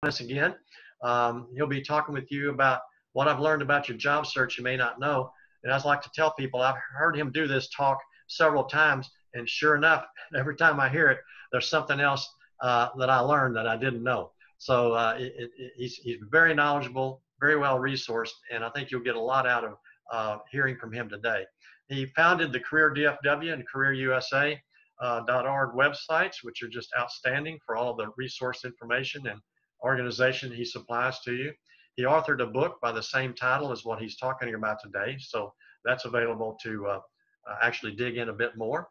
us again. He'll be talking with you about what I've learned about your job search you may not know. And I'd like to tell people I've heard him do this talk several times, and sure enough, every time I hear it, there's something else that I learned that I didn't know. So he's very knowledgeable, very well resourced, and I think you'll get a lot out of hearing from him today. He founded the CareerDFW and CareerUSA.org websites, which are just outstanding for all of the resource information and organization he supplies to you. He authored a book by the same title as what he's talking about today, so that's available to actually dig in a bit more.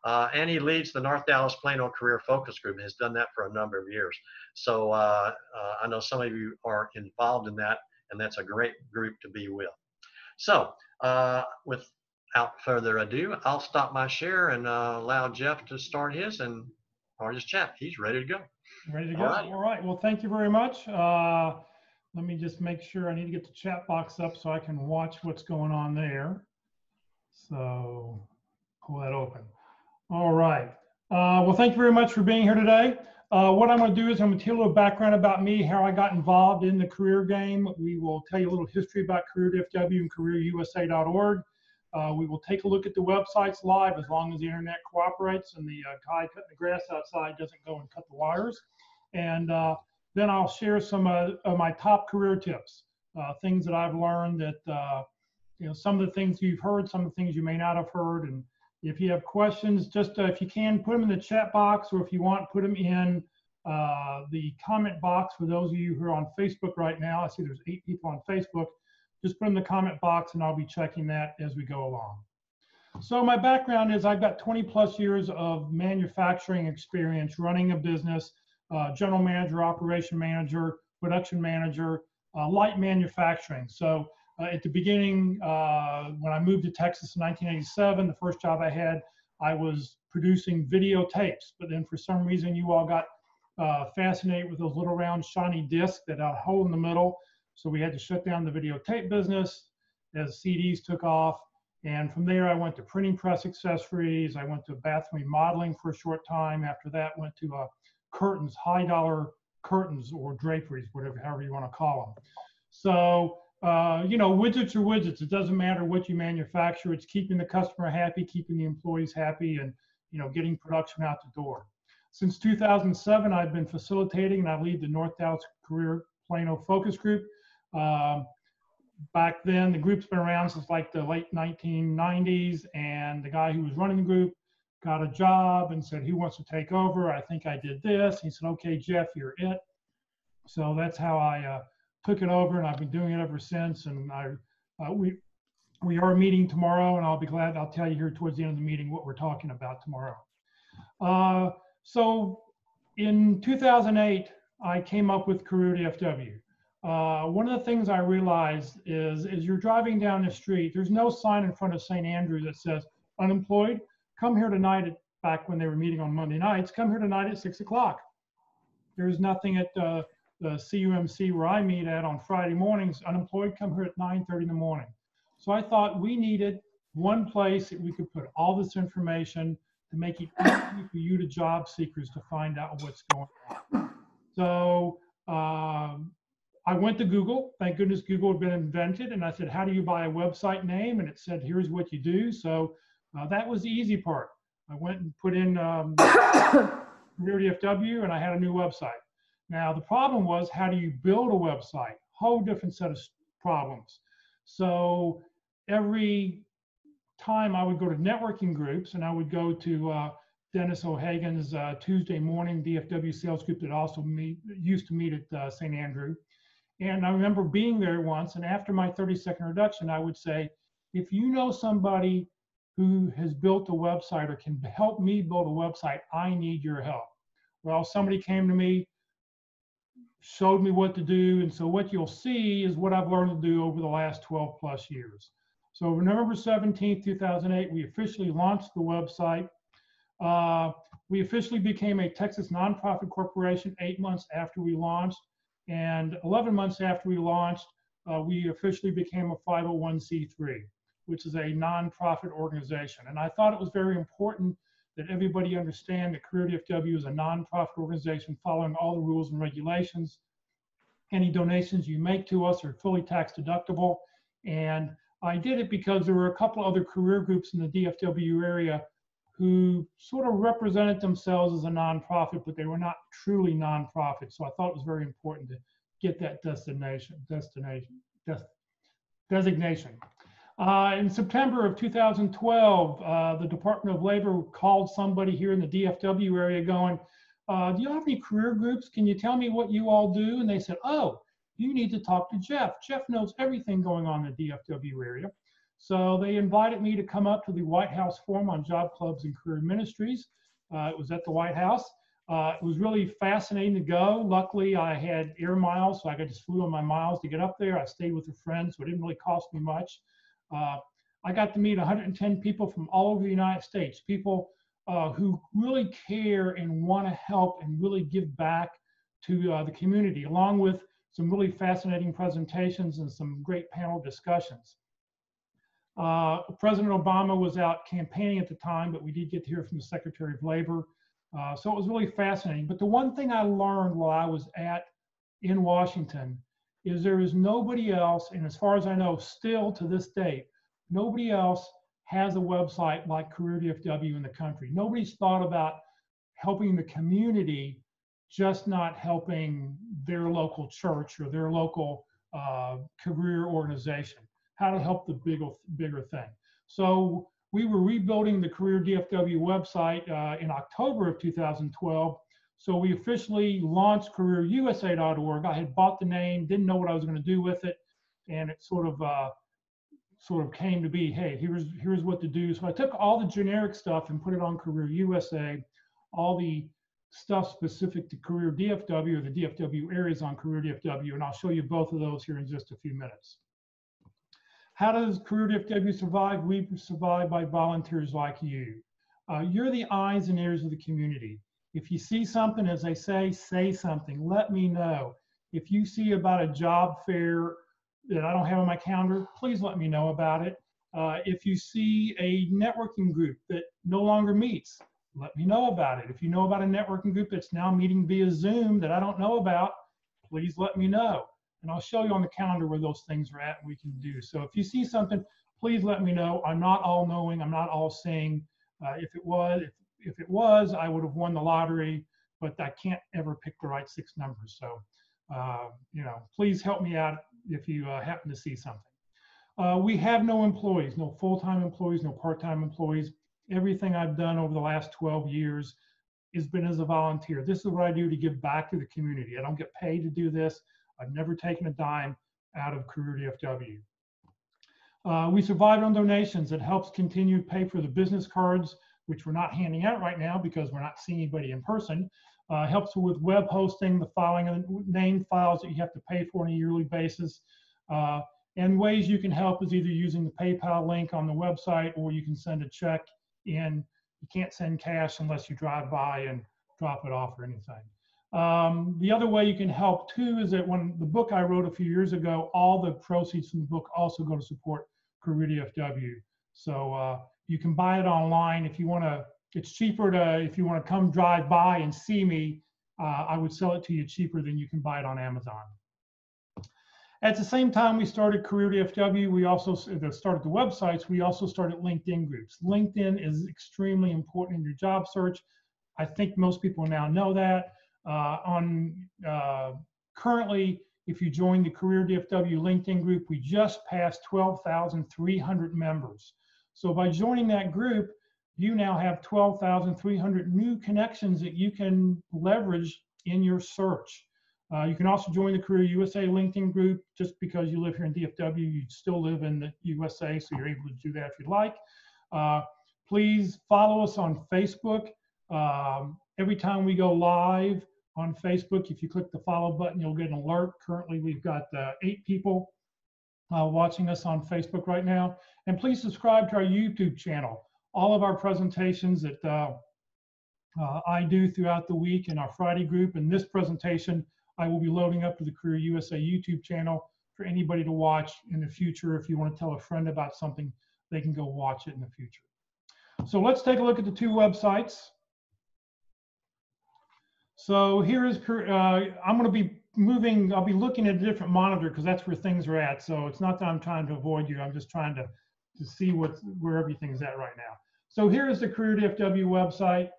And he leads the North Dallas Plano Career Focus Group and has done that for a number of years. So I know some of you are involved in that, and that's a great group to be with. So without further ado, I'll stop my share and allow Jeff to start his and start his chat. He's ready to go. Ready to go. All right. Well, thank you very much. Let me just make sure I need to get the chat box up so I can watch what's going on there. So pull that open. All right. Well, thank you very much for being here today. What I'm going to do is I'm going to tell you a little background about me, how I got involved in the career game. We will tell you a little history about CareerDFW and CareerUSA.org. We will take a look at the websites live as long as the internet cooperates and the guy cutting the grass outside doesn't go and cut the wires. And then I'll share some of my top career tips, things that I've learned that, some of the things you've heard, some of the things you may not have heard. And if you have questions, just if you can, put them in the chat box, or if you want, put them in the comment box for those of you who are on Facebook right now. I see there's 8 people on Facebook. Just put them in the comment box and I'll be checking that as we go along. So my background is I've got 20 plus years of manufacturing experience, running a business, general manager, operation manager, production manager, light manufacturing. So at the beginning, when I moved to Texas in 1987, the first job I had, I was producing videotapes. But then for some reason, you all got fascinated with those little round shiny discs that had a hole in the middle. So we had to shut down the videotape business as CDs took off. And from there, I went to printing press accessories. I went to bathroom remodeling for a short time. After that, went to curtains, high dollar curtains or draperies, however you want to call them. So, widgets are widgets. It doesn't matter what you manufacture. It's keeping the customer happy, keeping the employees happy, and, getting production out the door. Since 2007, I've been facilitating, and I lead the North Dallas Career Plano Focus Group. Back then, the group's been around since like the late 1990s, and the guy who was running the group got a job and said, "Who wants to take over?" I think I did this. He said, "Okay, Jeff, you're it." So that's how I took it over, and I've been doing it ever since. And we are meeting tomorrow, and I'll tell you here towards the end of the meeting what we're talking about tomorrow. So in 2008, I came up with CareerDFW. One of the things I realized is you're driving down the street, there's no sign in front of St. Andrew that says, "Unemployed, come here tonight," back when they were meeting on Monday nights, "come here tonight at 6 o'clock. There's nothing at the CUMC where I meet at on Friday mornings, "Unemployed, come here at 9:30 in the morning." So I thought we needed one place that we could put all this information to make it easy for you, to job seekers, to find out what's going on. So I went to Google. Thank goodness Google had been invented. And I said, "How do you buy a website name?" And it said, "Here's what you do." So that was the easy part. I went and put in CareerDFW, and I had a new website. Now, the problem was, how do you build a website? Whole different set of problems. So every time I would go to networking groups, and I would go to Dennis O'Hagan's Tuesday morning DFW sales group that also used to meet at St. Andrew. And I remember being there once, and after my 30-second introduction, I would say, "If you know somebody who has built a website or can help me build a website, I need your help." Well, somebody came to me, showed me what to do. And so what you'll see is what I've learned to do over the last 12 plus years. So November 17th, 2008, we officially launched the website. We officially became a Texas nonprofit corporation 8 months after we launched. And 11 months after we launched, we officially became a 501c3, which is a nonprofit organization. And I thought it was very important that everybody understand that CareerDFW is a nonprofit organization following all the rules and regulations. Any donations you make to us are fully tax deductible. And I did it because there were a couple other career groups in the DFW area who sort of represented themselves as a nonprofit, but they were not truly nonprofit. So I thought it was very important to get that designation. In September of 2012, the Department of Labor called somebody here in the DFW area going, do you have any career groups? Can you tell me what you all do? And they said, oh, you need to talk to Jeff. Jeff knows everything going on in the DFW area. So they invited me to come up to the White House Forum on Job Clubs and Career Ministries. It was at the White House. It was really fascinating to go. Luckily, I had air miles, so I just flew on my miles to get up there. I stayed with a friend, so it didn't really cost me much. I got to meet 110 people from all over the United States, people who really care and want to help and really give back to the community, along with some really fascinating presentations and some great panel discussions. President Obama was out campaigning at the time, but we did get to hear from the Secretary of Labor. So it was really fascinating. But the one thing I learned while I was in Washington is there is nobody else, and as far as I know, still to this date, nobody else has a website like CareerDFW in the country. Nobody's thought about helping the community, just not helping their local church or their local career organization, how to help the bigger thing. So we were rebuilding the CareerDFW website in October of 2012. So we officially launched CareerUSA.org. I had bought the name, didn't know what I was going to do with it, and it sort of came to be, hey, here's what to do. So I took all the generic stuff and put it on CareerUSA, all the stuff specific to CareerDFW or the DFW areas on CareerDFW, and I'll show you both of those here in just a few minutes. How does CareerDFW survive? We survive by volunteers like you. You're the eyes and ears of the community. If you see something, as they say something. Let me know. If you see about a job fair that I don't have on my calendar, please let me know about it. If you see a networking group that no longer meets, let me know about it. If you know about a networking group that's now meeting via Zoom that I don't know about, please let me know. And I'll show you on the calendar where those things are at and we can do. So if you see something, please let me know. I'm not all knowing, I'm not all seeing. If it was, I would have won the lottery, but I can't ever pick the right 6 numbers. So, please help me out if you happen to see something. We have no employees, no full-time employees, no part-time employees. Everything I've done over the last 12 years has been as a volunteer. This is what I do to give back to the community. I don't get paid to do this. I've never taken a dime out of CareerDFW. We survive on donations. It helps continue to pay for the business cards, which we're not handing out right now because we're not seeing anybody in person. Helps with web hosting, the filing of name files that you have to pay for on a yearly basis. And ways you can help is either using the PayPal link on the website, or you can send a check in. You can't send cash unless you drive by and drop it off or anything. The other way you can help too is that when the book I wrote a few years ago, all the proceeds from the book also go to support CareerDFW. So you can buy it online if you want to. It's cheaper if you want to come drive by and see me, I would sell it to you cheaper than you can buy it on Amazon. At the same time we started CareerDFW, we also started the websites, we also started LinkedIn groups. LinkedIn is extremely important in your job search. I think most people now know that. Currently, if you join the CareerDFW LinkedIn group, we just passed 12,300 members. So by joining that group, you now have 12,300 new connections that you can leverage in your search. You can also join the CareerUSA LinkedIn group. Just because you live here in DFW, you still live in the USA, so you're able to do that if you'd like. Please follow us on Facebook. Every time we go live on Facebook, if you click the follow button, you'll get an alert. Currently, we've got 8 people watching us on Facebook right now. And please subscribe to our YouTube channel. All of our presentations that I do throughout the week in our Friday group, and this presentation I will be loading up to the CareerUSA YouTube channel for anybody to watch in the future. If you want to tell a friend about something, they can go watch it in the future. So let's take a look at the 2 websites. So here is, I'm going to be I'll be looking at a different monitor because that's where things are at. So it's not that I'm trying to avoid you. I'm just trying to see where everything's at right now. So here is the CareerDFW website.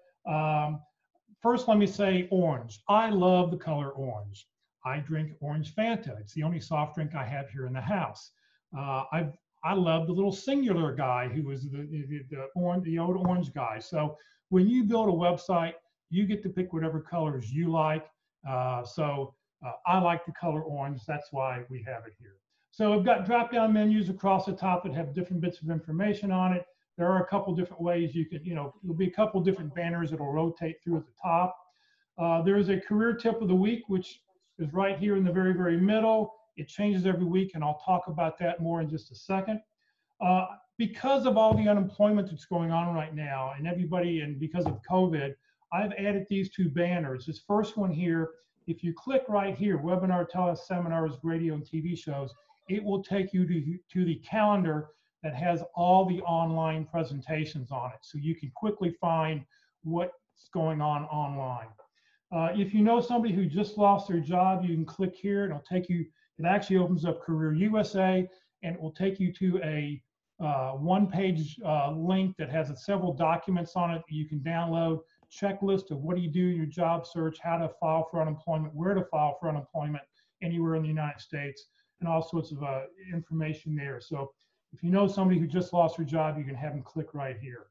First, let me say orange. I love the color orange. I drink orange Fanta. It's the only soft drink I have here in the house. I love the little singular guy who was the old orange guy. So when you build a website, you get to pick whatever colors you like. I like the color orange. That's why we have it here. So we've got drop-down menus across the top that have different bits of information on it. There are a couple different ways you can, there'll be a couple different banners that'll rotate through at the top. There's a career tip of the week, which is right here in the very, very middle. It changes every week, and I'll talk about that more in just a second. Because of all the unemployment that's going on right now and because of COVID, I've added these two banners. This first one here, if you click right here, webinar, teleseminars, radio, and TV shows, it will take you to the calendar that has all the online presentations on it. So you can quickly find what's going on online. If you know somebody who just lost their job, you can click here and it'll take you, it actually opens up Career USA, and it will take you to a one-page link that has several documents on it that you can download, checklist of what do you do in your job search, how to file for unemployment, where to file for unemployment anywhere in the United States, and all sorts of information there. So if you know somebody who just lost their job, you can have them click right here.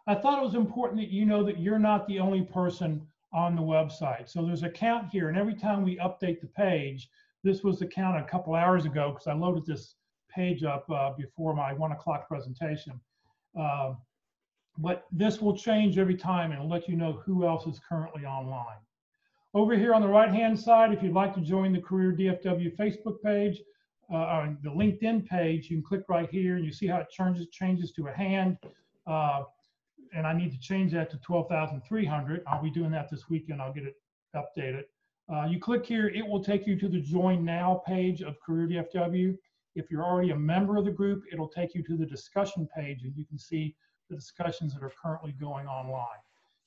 I thought it was important that you know that you're not the only person on the website. So there's a count here, and every time we update the page, this was the count a couple hours ago because I loaded this page up before my 1 o'clock presentation. But this will change every time and it'll let you know who else is currently online. Over here on the right-hand side, if you'd like to join the CareerDFW Facebook page, or the LinkedIn page, you can click right here and you see how it changes to a hand. And I need to change that to 12,300. I'll be doing that this weekend. I'll get it updated. You click here, it will take you to the Join Now page of CareerDFW. If you're already a member of the group, it'll take you to the discussion page and you can see the discussions that are currently going online.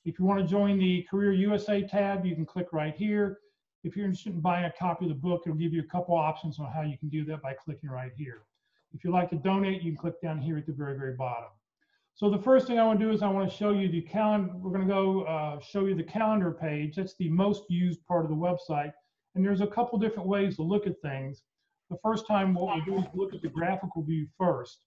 If you want to join the Career USA tab, you can click right here. If you're interested in buying a copy of the book, it'll give you a couple options on how you can do that by clicking right here. If you'd like to donate, you can click down here at the very, very bottom. So the first thing I want to do is I want to show you the calendar. We're going to go show you the calendar page. That's the most used part of the website. And there's a couple different ways to look at things. The first time what we'll do is look at the graphical view first.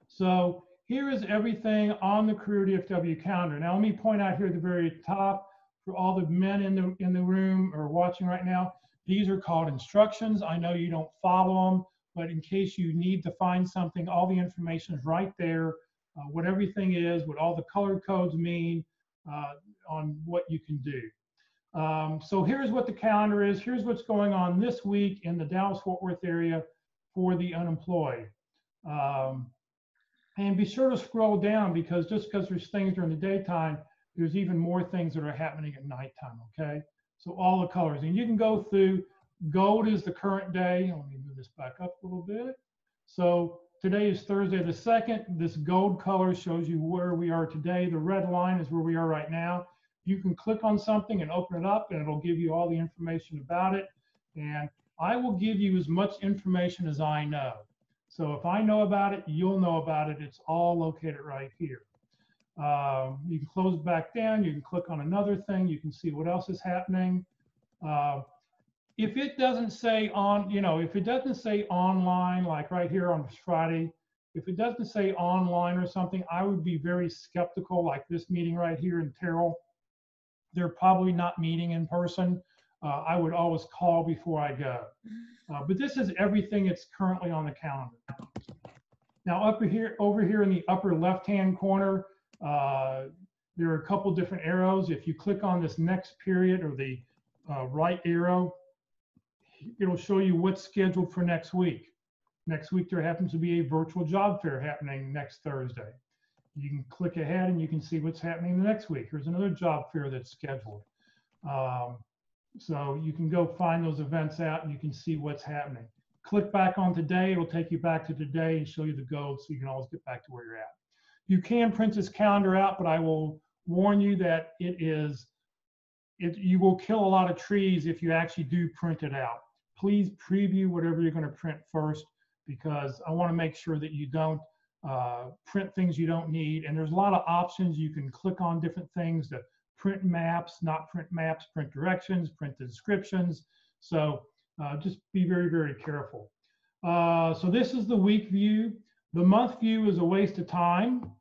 So here is everything on the CareerDFW calendar. Now let me point out here at the very top for all the men in the room or watching right now, these are called instructions. I know you don't follow them, but in case you need to find something, all the information is right there, what everything is, what all the color codes mean, on what you can do. So here's what the calendar is. Here's what's going on this week in the Dallas-Fort Worth area for the unemployed. And be sure to scroll down because just because there's things during the daytime, there's even more things that are happening at nighttime, okay? So all the colors. And you can go through, gold is the current day. Let me move this back up a little bit. So today is Thursday the 2nd. This gold color shows you where we are today. The red line is where we are right now. You can click on something and open it up and it'll give you all the information about it. And I will give you as much information as I know. So if I know about it, you'll know about it. It's all located right here. You can close back down. You can click on another thing. You can see what else is happening. If it doesn't say on, if it doesn't say online, like right here on Friday, if it doesn't say online or something, I would be very skeptical, like this meeting right here in Terrell. They're probably not meeting in person. I would always call before I go. But this is everything that's currently on the calendar. Now over here in the upper left-hand corner, there are a couple different arrows. If you click on this next period or the right arrow, it'll show you what's scheduled for next week. Next week, there happens to be a virtual job fair happening next Thursday. You can click ahead and you can see what's happening the next week. Here's another job fair that's scheduled. So you can go find those events out and you can see what's happening. Click back on today, it'll take you back to today and show you the gold so you can always get back to where you're at. You can print this calendar out, but I will warn you that it is you will kill a lot of trees if you actually do print it out. Please preview whatever you're going to print first, because I want to make sure that you don't print things you don't need. And there's a lot of options. You can click on different things to print maps, not print maps, print directions, print the descriptions. So just be very, very careful. So this is the week view. The month view is a waste of time.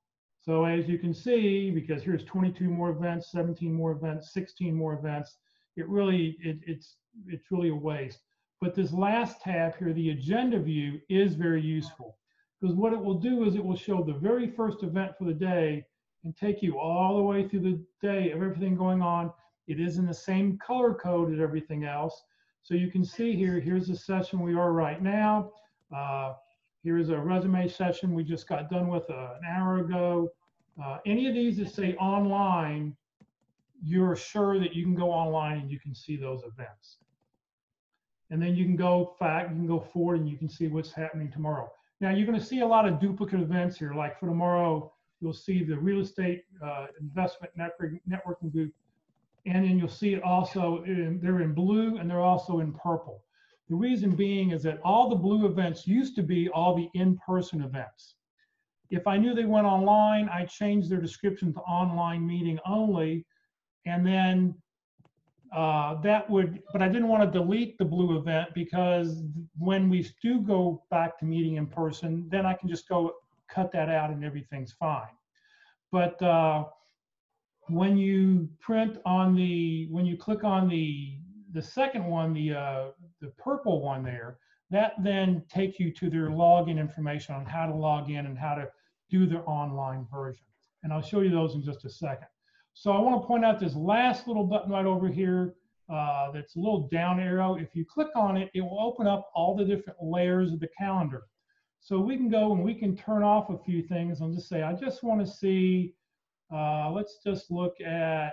So as you can see, because here's 22 more events, 17 more events, 16 more events, it's really a waste. But this last tab here, the agenda view, is very useful, because what it will do is it will show the very first event for the day and take you all the way through the day of everything going on. It is in the same color code as everything else. So you can see here, here's the session we are right now. Here's a resume session we just got done with an hour ago. Any of these that say online, you're sure that you can go online and you can see those events. And then you can go forward and you can see what's happening tomorrow. Now you're going to see a lot of duplicate events here. Like for tomorrow, you'll see the real estate investment networking group. And then you'll see it also, they're in blue and they're also in purple. The reason being is that all the blue events used to be all the in-person events. If I knew they went online, I changed their description to online meeting only. And then but I didn't want to delete the blue event, because when we do go back to meeting in person, then I can just go cut that out and everything's fine. But when you click on the second one, the purple one there, that then takes you to their login information on how to log in and how to do their online version. And I'll show you those in just a second. So I want to point out this last little button right over here that's a little down arrow. If you click on it, it will open up all the different layers of the calendar. So we can go and we can turn off a few things and just say, I just want to see, let's just look at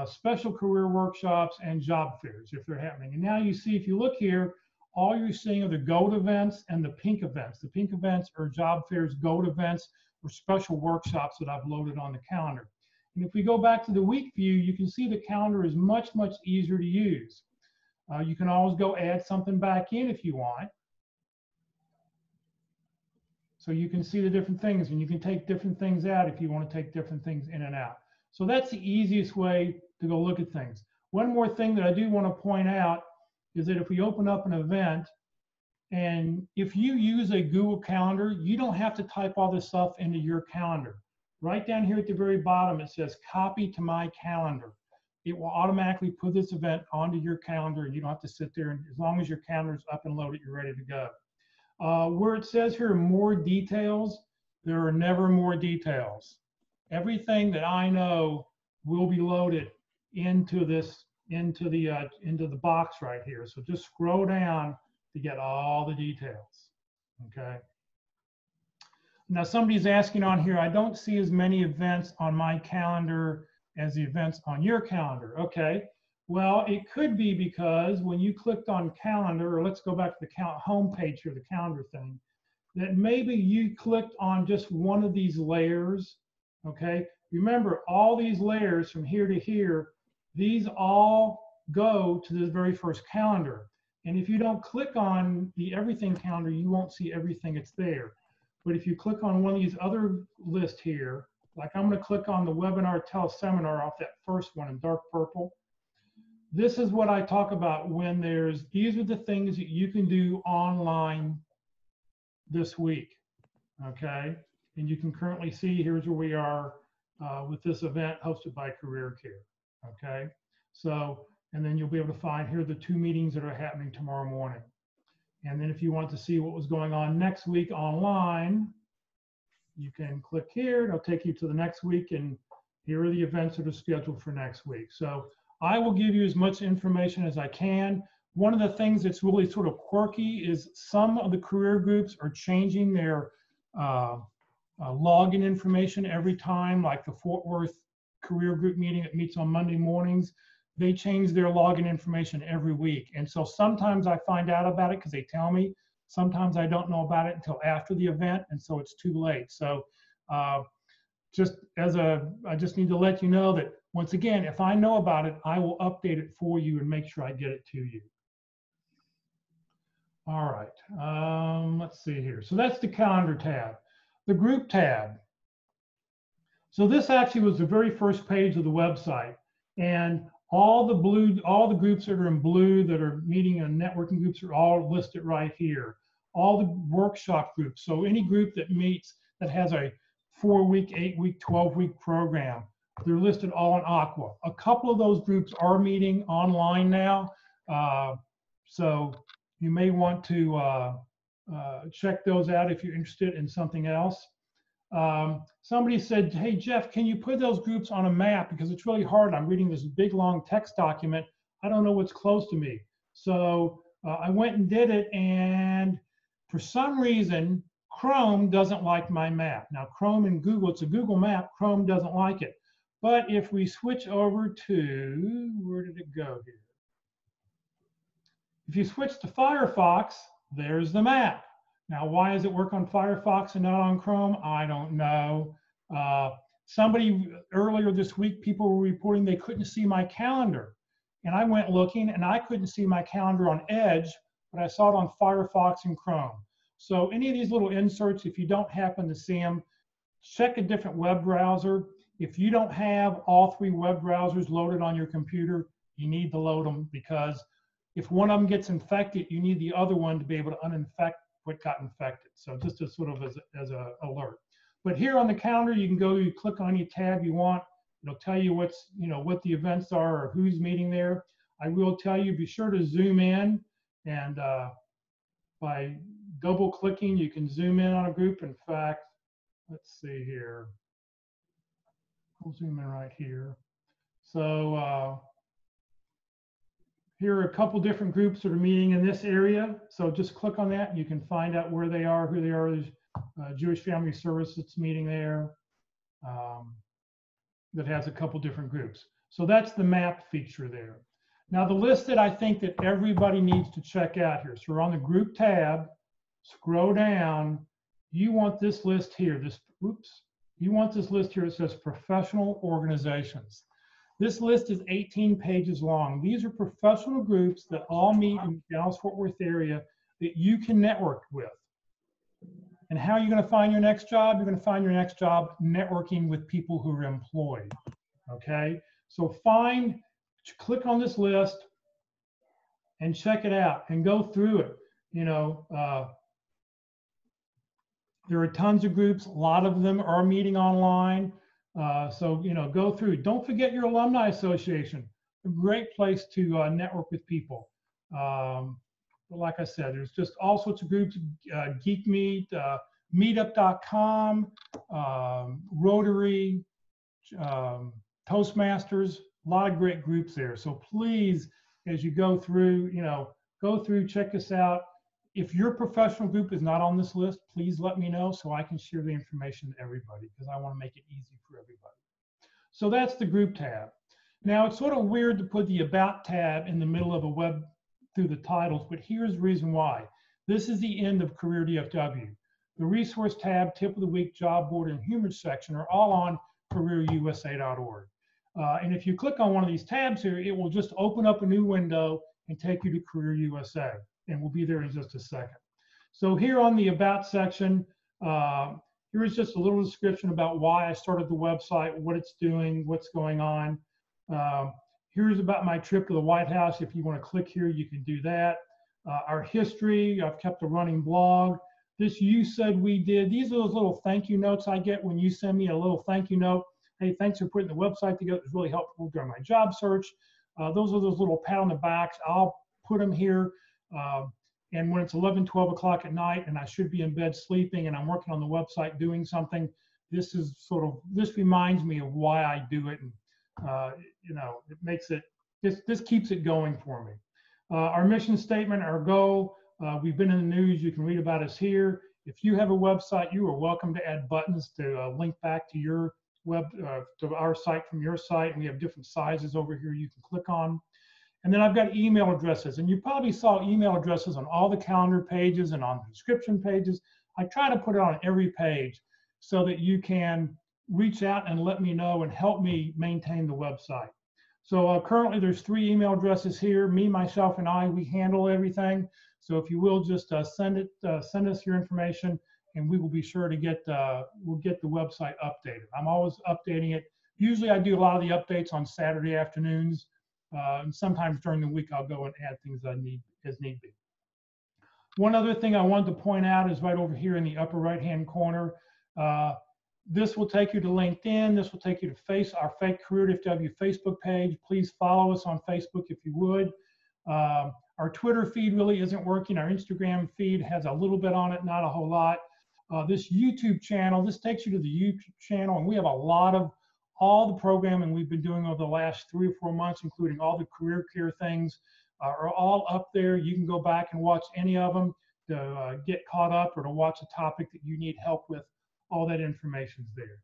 special career workshops and job fairs if they're happening. And now you see, if you look here, all you're seeing are the gold events and the pink events. The pink events are job fairs, gold events, or special workshops that I've loaded on the calendar. And if we go back to the week view, you can see the calendar is much, much easier to use. You can always go add something back in if you want. So you can see the different things, and you can take different things out if you want to take different things in and out. So that's the easiest way to go look at things. One more thing that I do want to point out is that if we open up an event, and if you use a Google Calendar, you don't have to type all this stuff into your calendar. Right down here at the very bottom, it says copy to my calendar. It will automatically put this event onto your calendar, and you don't have to sit there, and as long as your calendar is up and loaded, you're ready to go. Where it says here more details, there are never more details. Everything that I know will be loaded into the box right here. So just scroll down to get all the details. Okay. Now somebody's asking on here, I don't see as many events on my calendar as the events on your calendar. Okay. Well, it could be because when you clicked on calendar, or let's go back to the home page here, the calendar thing, that maybe you clicked on just one of these layers. Okay. Remember, all these layers from here to here, these all go to the very first calendar. And if you don't click on the everything calendar, you won't see everything that's there. But if you click on one of these other lists here, like I'm going to click on the webinar teleseminar off that first one in dark purple. This is what I talk about when these are the things that you can do online this week. Okay. And you can currently see, here's where we are with this event hosted by CareerCare. Okay. So, and then you'll be able to find here the 2 meetings that are happening tomorrow morning. And then if you want to see what was going on next week online, you can click here. It'll take you to the next week, and here are the events that are scheduled for next week. So I will give you as much information as I can. One of the things that's really sort of quirky is some of the career groups are changing their login information every time, like the Fort Worth career group meeting that meets on Monday mornings. They change their login information every week. And so sometimes I find out about it because they tell me. Sometimes I don't know about it until after the event, and so it's too late. So I just need to let you know that once again, if I know about it, I will update it for you and make sure I get it to you. All right, let's see here. So that's the calendar tab. The group tab. So this actually was the very first page of the website, and all the groups that are in blue that are meeting and networking groups are all listed right here. All the workshop groups. So any group that meets that has a 4-week, 8-week, 12-week program, they're listed all in aqua. A couple of those groups are meeting online now, so you may want to check those out if you're interested in something else. Somebody said, hey, Jeff, can you put those groups on a map? Because it's really hard. I'm reading this big, long text document. I don't know what's close to me. So I went and did it. And for some reason, Chrome doesn't like my map. Now, Chrome and Google, it's a Google map. Chrome doesn't like it. But if we switch over to, where did it go here? If you switch to Firefox, there's the map. Now, why does it work on Firefox and not on Chrome? I don't know. Somebody earlier this week, people were reporting they couldn't see my calendar. And I went looking and I couldn't see my calendar on Edge, but I saw it on Firefox and Chrome. So any of these little inserts, if you don't happen to see them, check a different web browser. If you don't have all 3 web browsers loaded on your computer, you need to load them, because if one of them gets infected, you need the other one to be able to uninfect what got infected. So just as sort of as a alert. But here on the calendar, you can go, you click on any tab you want. It'll tell you what's, what the events are or who's meeting there. I will tell you, be sure to zoom in, and by double clicking, you can zoom in on a group. In fact, let's see here. We'll zoom in right here. So here are a couple different groups that are meeting in this area. So just click on that and you can find out where they are, who they are. There's Jewish Family Service that's meeting there, that has a couple different groups. So that's the map feature there. Now the list that I think that everybody needs to check out here. So we're on the group tab, scroll down. You want this list here, you want this list here that says professional organizations. This list is 18 pages long. These are professional groups that all meet in the Dallas-Fort Worth area that you can network with. And how are you going to find your next job? You're going to find your next job networking with people who are employed. Okay? So click on this list and check it out and go through it. There are tons of groups. A lot of them are meeting online. So, go through. Don't forget your alumni association. A great place to network with people. But like I said, there's just all sorts of groups, Geek Meet, meetup.com, Rotary, Toastmasters, a lot of great groups there. So please, as you go through, check this out. If your professional group is not on this list, please let me know so I can share the information to everybody, because I want to make it easy for everybody. So that's the group tab. Now it's sort of weird to put the About tab in the middle of a web through the titles, but here's the reason why. This is the end of CareerDFW. The resource tab, tip of the week, job board, and humor section are all on careerusa.org. And if you click on one of these tabs here, it will just open up a new window and take you to Career USA. And we'll be there in just a second. So here on the About section, here is just a little description about why I started the website, what it's doing, what's going on. Here's about my trip to the White House. If you want to click here, you can do that. Our history, I've kept a running blog. This You Said We Did. These are those little thank you notes I get when you send me a little thank you note. Hey, thanks for putting the website together. It was really helpful during my job search. Those are those little pat on the backs. I'll put them here. And when it's 11, 12 o'clock at night and I should be in bed sleeping and I'm working on the website doing something, this reminds me of why I do it. And, it makes it, this keeps it going for me. Our mission statement, our goal, we've been in the news. You can read about us here. If you have a website, you are welcome to add buttons to link back to your to our site from your site. And we have different sizes over here you can click on. And then I've got email addresses, and you probably saw email addresses on all the calendar pages and on the description pages. I try to put it on every page so that you can reach out and let me know and help me maintain the website. So currently there's 3 email addresses here. Me, myself, and I, we handle everything. So if you will just send us your information, and we will be sure to we'll get the website updated. I'm always updating it. Usually I do a lot of the updates on Saturday afternoons, and sometimes during the week I'll go and add things as need be. One other thing I wanted to point out is right over here in the upper right-hand corner. This will take you to LinkedIn. This will take you to our fake CareerDFW Facebook page. Please follow us on Facebook if you would. Our Twitter feed really isn't working. Our Instagram feed has a little bit on it, not a whole lot. This YouTube channel, this takes you to the YouTube channel, and we have a lot of all the programming we've been doing over the last 3 or 4 months, including all the career care things, are all up there. You can go back and watch any of them to get caught up or to watch a topic that you need help with. All that information's there.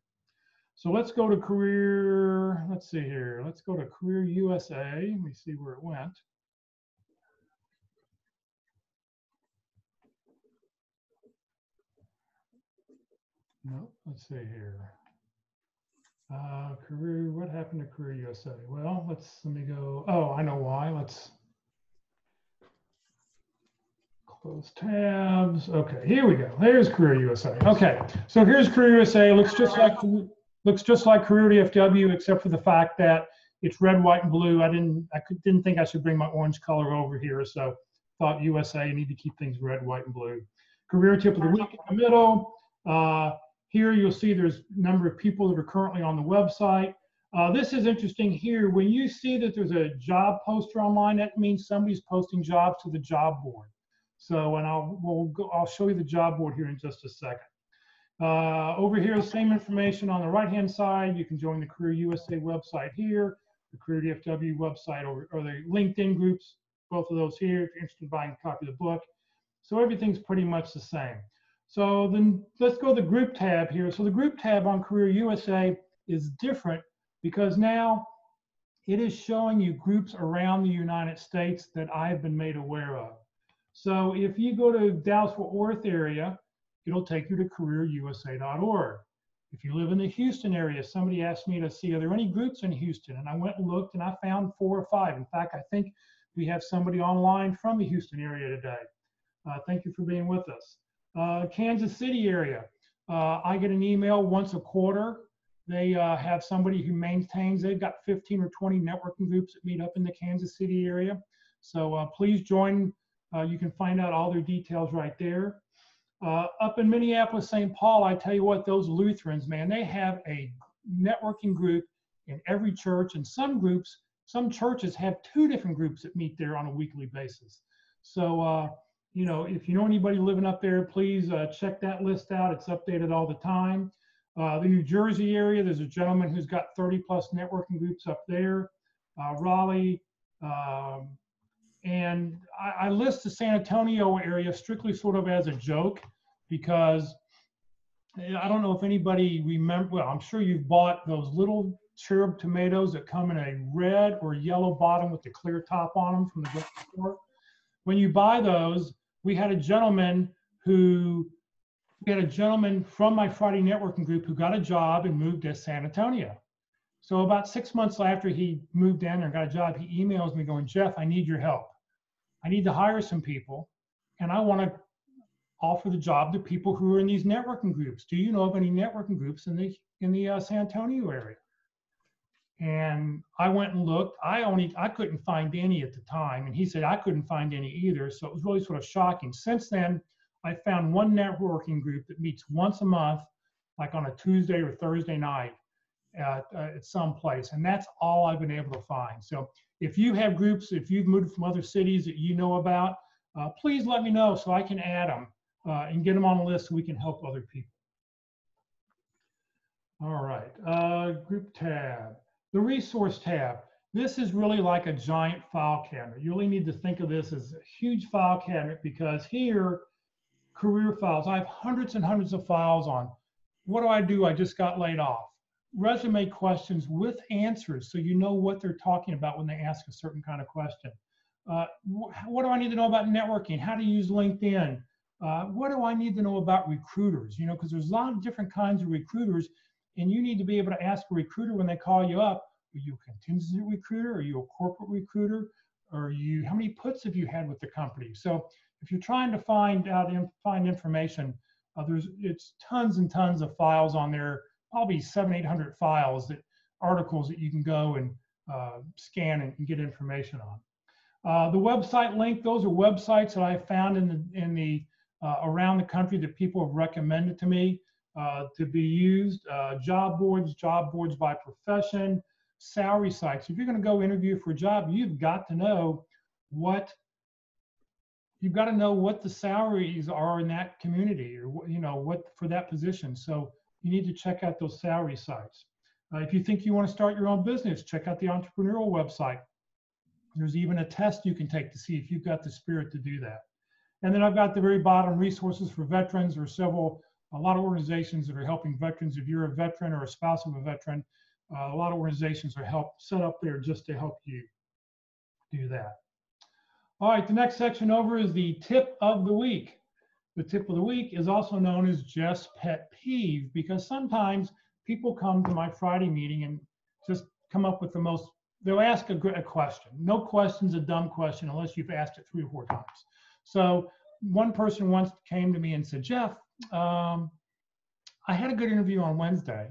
So let's go to Career, let's see here. Let's go to Career USA. Let me see where it went. Nope, let's see here. Career, what happened to Career USA? Well, let me go, oh, I know why. Let's close tabs. Okay, here we go. There's Career USA. Okay, so here's Career USA. Looks just like CareerDFW, except for the fact that it's red, white, and blue. I didn't think I should bring my orange color over here, so thought USA, you need to keep things red, white, and blue. Career tip of the week in the middle. Here you'll see there's a number of people that are currently on the website. This is interesting here. When you see that there's a job poster online, that means somebody's posting jobs to the job board. So, and I'll show you the job board here in just a second. Over here, same information on the right-hand side. You can join the Career USA website here, the CareerDFW website, or the LinkedIn groups, both of those here, if you're interested in buying a copy of the book. So everything's pretty much the same. So then let's go to the group tab here. So the group tab on Career USA is different because now it is showing you groups around the United States that I've been made aware of. So if you go to Dallas-Fort Worth area, it'll take you to careerusa.org. If you live in the Houston area, somebody asked me to see, are there any groups in Houston? And I went and looked and I found 4 or 5. In fact, I think we have somebody online from the Houston area today. Thank you for being with us. Kansas City area, I get an email once a quarter. They have somebody who maintains, they've got 15 or 20 networking groups that meet up in the Kansas City area. So please join. You can find out all their details right there. Up in Minneapolis, St. Paul, I tell you what, those Lutherans, man, they have a networking group in every church, and some churches have 2 different groups that meet there on a weekly basis. So, you know, if you know anybody living up there, please check that list out. It's updated all the time. The New Jersey area, there's a gentleman who's got 30+ networking groups up there. Raleigh, and I list the San Antonio area strictly sort of as a joke because I don't know if anybody remember, well, I'm sure you've bought those little cherub tomatoes that come in a red or yellow bottom with the clear top on them from the grocery store. When you buy those, we had a gentleman from my Friday networking group who got a job and moved to San Antonio. So about 6 months after he moved in and got a job, he emails me going, Jeff, I need your help. I need to hire some people, and I want to offer the job to people who are in these networking groups. Do you know of any networking groups in the San Antonio area? And I went and looked. I couldn't find any at the time, and he said I couldn't find any either. So it was really sort of shocking. Since then, I found one networking group that meets once a month, like on a Tuesday or Thursday night at some place, and that's all I've been able to find. So if you have groups, if you've moved from other cities that you know about, please let me know so I can add them and get them on the list so we can help other people. All right, group tab. The resource tab. This is really like a giant file cabinet. You really need to think of this as a huge file cabinet because here, career files, I have hundreds and hundreds of files on. What do? I just got laid off. Resume questions with answers so you know what they're talking about when they ask a certain kind of question. What do I need to know about networking? How to use LinkedIn? What do I need to know about recruiters? You know, because there's a lot of different kinds of recruiters. and you need to be able to ask a recruiter when they call you up, are you a contingent recruiter? Are you a corporate recruiter? How many puts have you had with the company? So if you're trying to find information, it's tons and tons of files on there, probably 700-800 files, articles that you can go and scan and get information on. The website link, those are websites that I found in the around the country that people have recommended to me to be used. Job boards by profession, salary sites. If you're going to go interview for a job, you've got to know what the salaries are in that community, or what for that position. So you need to check out those salary sites. If you think you want to start your own business, check out the entrepreneurial website. There's even a test you can take to see if you've got the spirit to do that. And then I've got the very bottom, resources for veterans. There are a lot of organizations that are helping veterans. If you're a veteran or a spouse of a veteran, a lot of organizations are set up there just to help you do that. All right, the next section over is the tip of the week. The tip of the week is also known as just pet peeve, because sometimes people come to my Friday meeting and just come up with they'll ask a question. No question's a dumb question unless you've asked it 3 or 4 times. So one person once came to me and said, Jeff, I had a good interview on Wednesday.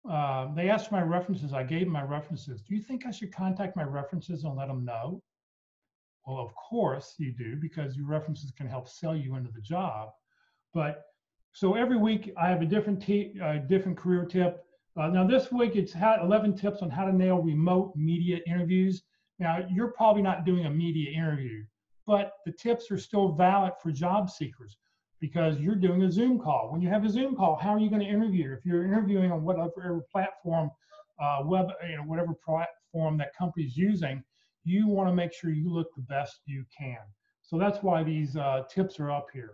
They asked for my references. I gave them my references. Do you think I should contact my references and let them know? Well, of course you do, because your references can help sell you into the job. But so every week I have a different career tip. Now this week it's 11 tips on how to nail remote media interviews. Now you're probably not doing a media interview, but the tips are still valid for job seekers because you're doing a Zoom call. When you have a Zoom call, how are you going to interview? If you're interviewing on whatever platform, whatever platform that company's using, you want to make sure you look the best you can. So that's why these tips are up here.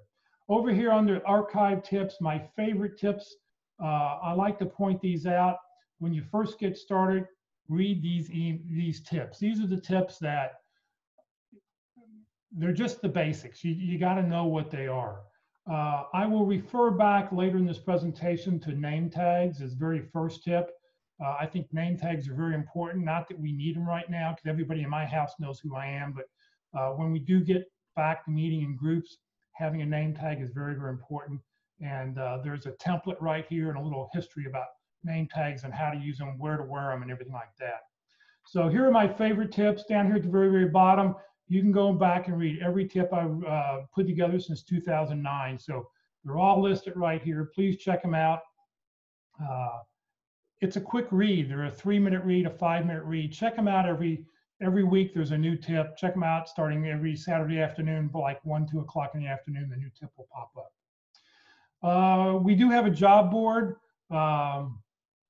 Over here under archive tips, my favorite tips, I like to point these out. When you first get started, read these tips. These are the tips that they're just the basics. You got to know what they are. I will refer back later in this presentation to name tags as very first tip. I think name tags are very important. Not that we need them right now, because everybody in my house knows who I am. But when we do get back to meeting in groups, having a name tag is very, very important. And there's a template right here and a little history about name tags and how to use them, where to wear them, and everything like that. So here are my favorite tips. Down here at the very, very bottom, you can go back and read every tip I've put together since 2009. So they're all listed right here. Please check them out. It's a quick read. They're a 3-minute read, a 5-minute read. Check them out every week. There's a new tip. Check them out starting every Saturday afternoon, like 1, 2 o'clock in the afternoon. The new tip will pop up. We do have a job board.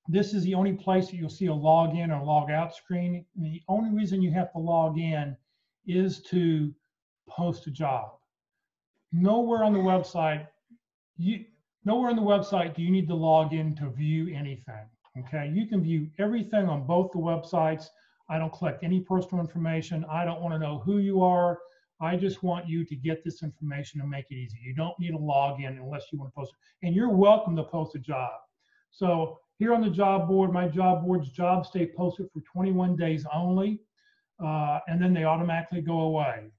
This is the only place that you'll see a login or log out screen. And the only reason you have to log in is to post a job. Nowhere on the website do you need to log in to view anything. Okay, you can view everything on both the websites. I don't collect any personal information. I don't want to know who you are. I just want you to get this information and make it easy. You don't need to log in unless you want to post it. And you're welcome to post a job. So here on the job board, my job board's jobs stay posted for 21 days only, and then they automatically go away.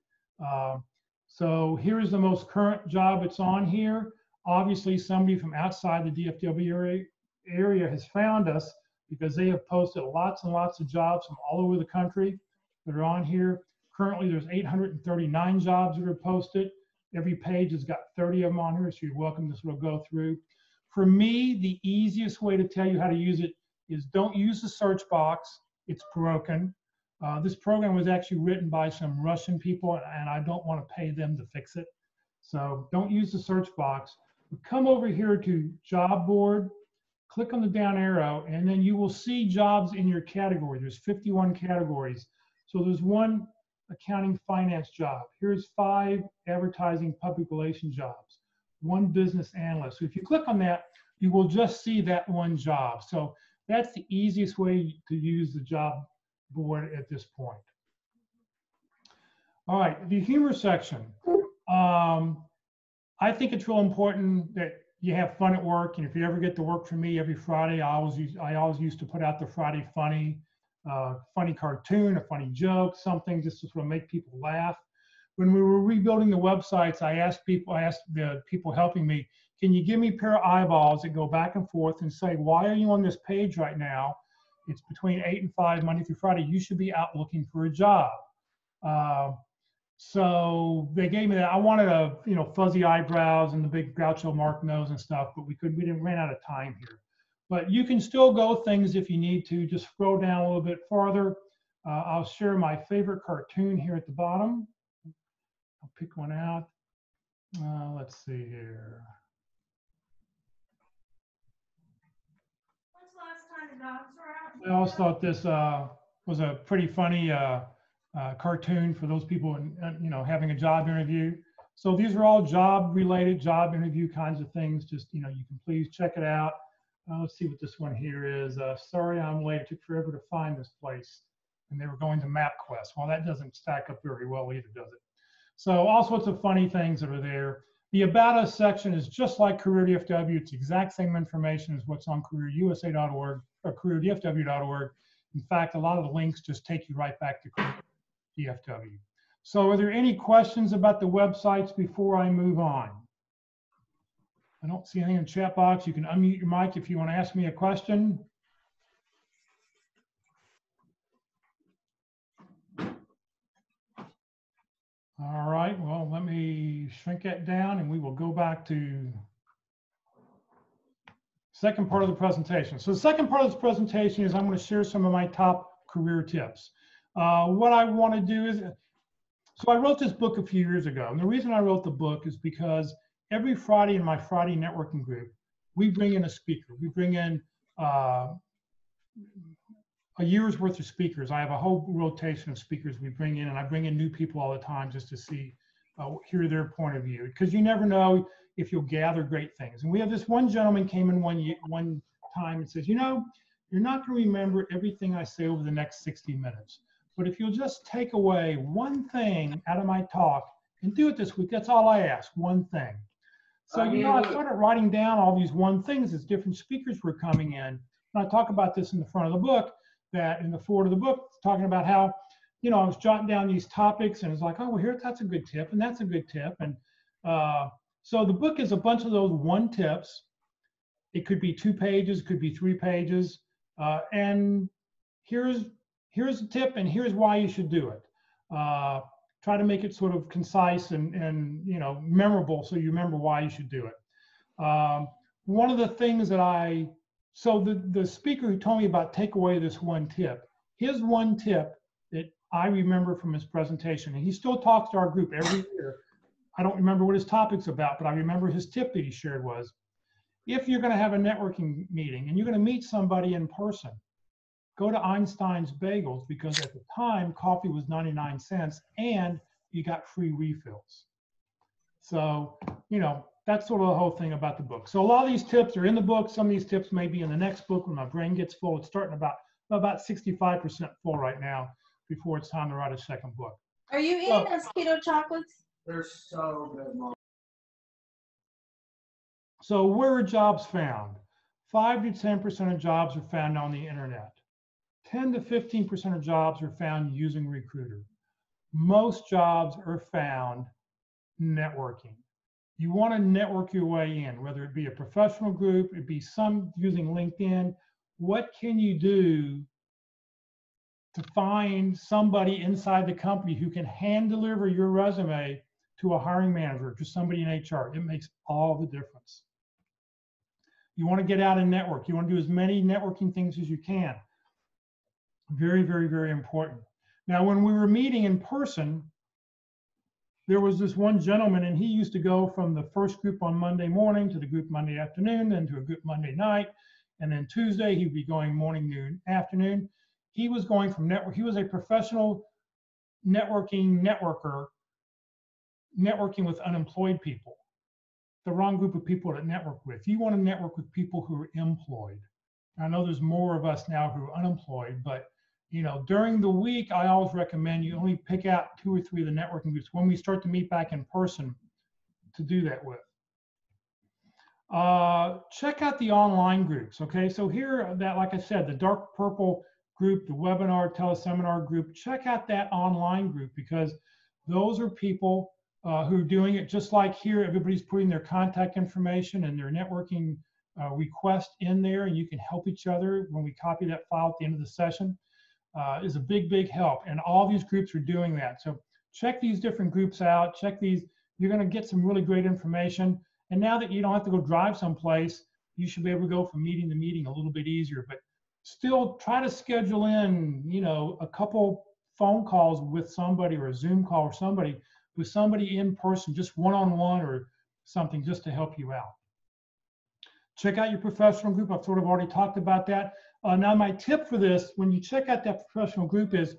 So here's the most current job that's on here. Obviously, somebody from outside the DFW area has found us because they have posted lots and lots of jobs from all over the country that are on here. Currently, there's 839 jobs that are posted. Every page has got 30 of them on here, so you're welcome to sort of go through. For me, the easiest way to tell you how to use it is don't use the search box. It's broken. This program was actually written by some Russian people, and I don't want to pay them to fix it. So don't use the search box. Come over here to job board, click on the down arrow, and then you will see jobs in your category. There's 51 categories. So there's one accounting finance job. Here's 5 advertising public relations jobs, 1 business analyst. So if you click on that, you will just see that one job. So that's the easiest way to use the job board at this point. All right, the humor section. I think it's real important that you have fun at work, and if you ever get to work for me every Friday, I always used to put out the Friday funny, funny cartoon, a funny joke, something just to sort of make people laugh. When we were rebuilding the websites, I asked the people helping me, can you give me a pair of eyeballs that go back and forth and say, why are you on this page right now? It's between 8 and 5, Monday through Friday. You should be out looking for a job. So they gave me that. I wanted a, fuzzy eyebrows and the big Groucho Marx nose and stuff, but we ran out of time here. But you can still go things if you need to. Just scroll down a little bit farther. I'll share my favorite cartoon here at the bottom. I'll pick one out. Let's see here. When's the last time the dogs were out? I always thought this was a pretty funny cartoon for those people, having a job interview. So these are all job-related, job interview kinds of things. Just, you can please check it out. Let's see what this one here is. Sorry, I'm late. It took forever to find this place. And they were going to MapQuest. Well, that doesn't stack up very well either, does it? So all sorts of funny things that are there. The About Us section is just like CareerDFW. It's the exact same information as what's on CareerUSA.org or CareerDFW.org. In fact, a lot of the links just take you right back to CareerDFW. So are there any questions about the websites before I move on? I don't see anything in the chat box. You can unmute your mic if you want to ask me a question. All right, well, let me shrink that down and we will go back to second part of the presentation. So the second part of this presentation is I'm going to share some of my top career tips. What I want to do is, so I wrote this book a few years ago. And the reason I wrote the book is because every Friday in my Friday networking group, we bring in a speaker. We bring in a year's worth of speakers. I have a whole rotation of speakers we bring in, and I bring in new people all the time just to see, hear their point of view, because you never know if you'll gather great things. And we have this one gentleman came in one time and says, you're not going to remember everything I say over the next 60 minutes, but if you'll just take away one thing out of my talk and do it this week, that's all I ask, one thing. So, I started writing down all these one things as different speakers were coming in. And I talk about this in the front of the book, that in the forward of the book, talking about how, I was jotting down these topics and it's like, oh, well, that's a good tip and that's a good tip. And so the book is a bunch of those one tips. It could be 2 pages, it could be 3 pages. And here's a tip and here's why you should do it. Try to make it sort of concise and memorable so you remember why you should do it. One of the things that so the speaker who told me about take away this one tip, his one tip that I remember from his presentation, and he still talks to our group every year. I don't remember what his topic's about, but I remember his tip that he shared was, if you're going to have a networking meeting and you're going to meet somebody in person, go to Einstein's Bagels, because at the time, coffee was 99 cents and you got free refills. So, that's sort of the whole thing about the book. So a lot of these tips are in the book. Some of these tips may be in the next book when my brain gets full. It's starting about 65% full right now before it's time to write a second book. Are you eating those keto chocolates? They're so good, Mom. So where are jobs found? 5 to 10% of jobs are found on the internet. 10 to 15% of jobs are found using Recruiter. Most jobs are found networking. You want to network your way in, whether it be a professional group, it be some using LinkedIn. What can you do to find somebody inside the company who can hand deliver your resume to a hiring manager, to somebody in HR? It makes all the difference. You want to get out and network. You want to do as many networking things as you can. Very, very, very important. Now, when we were meeting in person, there was this one gentleman, and he used to go from the first group on Monday morning to the group Monday afternoon, then to a group Monday night, and then Tuesday he'd be going morning, noon, afternoon. He was going from he was a professional networker, networking with unemployed people. The wrong group of people to network with. You want to network with people who are employed. I know there's more of us now who are unemployed, but during the week, I always recommend you only pick out 2 or 3 of the networking groups when we start to meet back in person to do that with. Check out the online groups. Okay, so here, that, like I said, the dark purple group, the webinar teleseminar group, check out that online group, because those are people who are doing it just like here. Everybody's putting their contact information and their networking request in there, and you can help each other when we copy that file at the end of the session. Is a big help, and all these groups are doing that. So check these different groups out. Check these. You're going to get some really great information. And now that you don't have to go drive someplace, you should be able to go from meeting to meeting a little bit easier. But still, try to schedule in, you know, a couple phone calls with somebody, or a Zoom call with somebody in person, just one-on-one or something, just to help you out. Check out your professional group. I've sort of already talked about that. Now, my tip for this, when you check out that professional group, is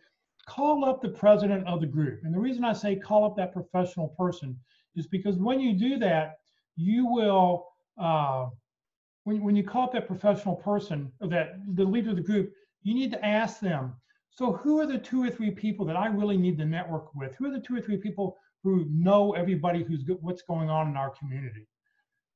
call up the president of the group. And the reason I say call up that professional person is because when you do that, you will, when you call up that professional person, or that the leader of the group, you need to ask them, so who are the 2 or 3 people that I really need to network with? Who are the 2 or 3 people who know everybody what's going on in our community?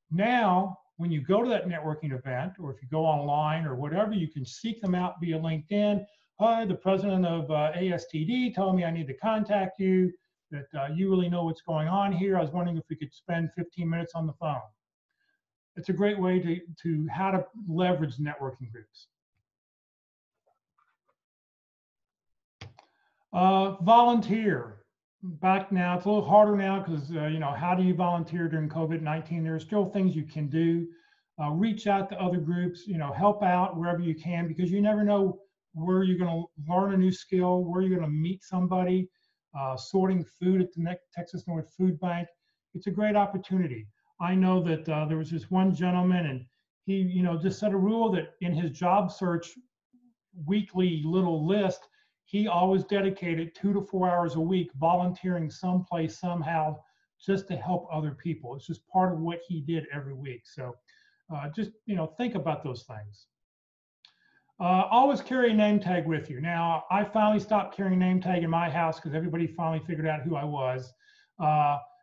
Now, when you go to that networking event, or if you go online or whatever, you can seek them out via LinkedIn. Hi, the president of ASTD told me I need to contact you, that you really know what's going on here. I was wondering if we could spend 15 minutes on the phone. It's a great way to how to leverage networking groups. Volunteer. Back now, it's a little harder now because, you know, how do you volunteer during COVID-19? There are still things you can do. Reach out to other groups, you know, help out wherever you can, because you never know where you're going to learn a new skill, where you're going to meet somebody, sorting food at the Texas North Food Bank. It's a great opportunity. I know that there was this one gentleman, and he, you know, just set a rule that in his job search weekly little list, he always dedicated 2 to 4 hours a week volunteering someplace, somehow, just to help other people. It's just part of what he did every week. So just, you know, think about those things. Always carry a name tag with you. Now, I finally stopped carrying a name tag in my house because everybody finally figured out who I was.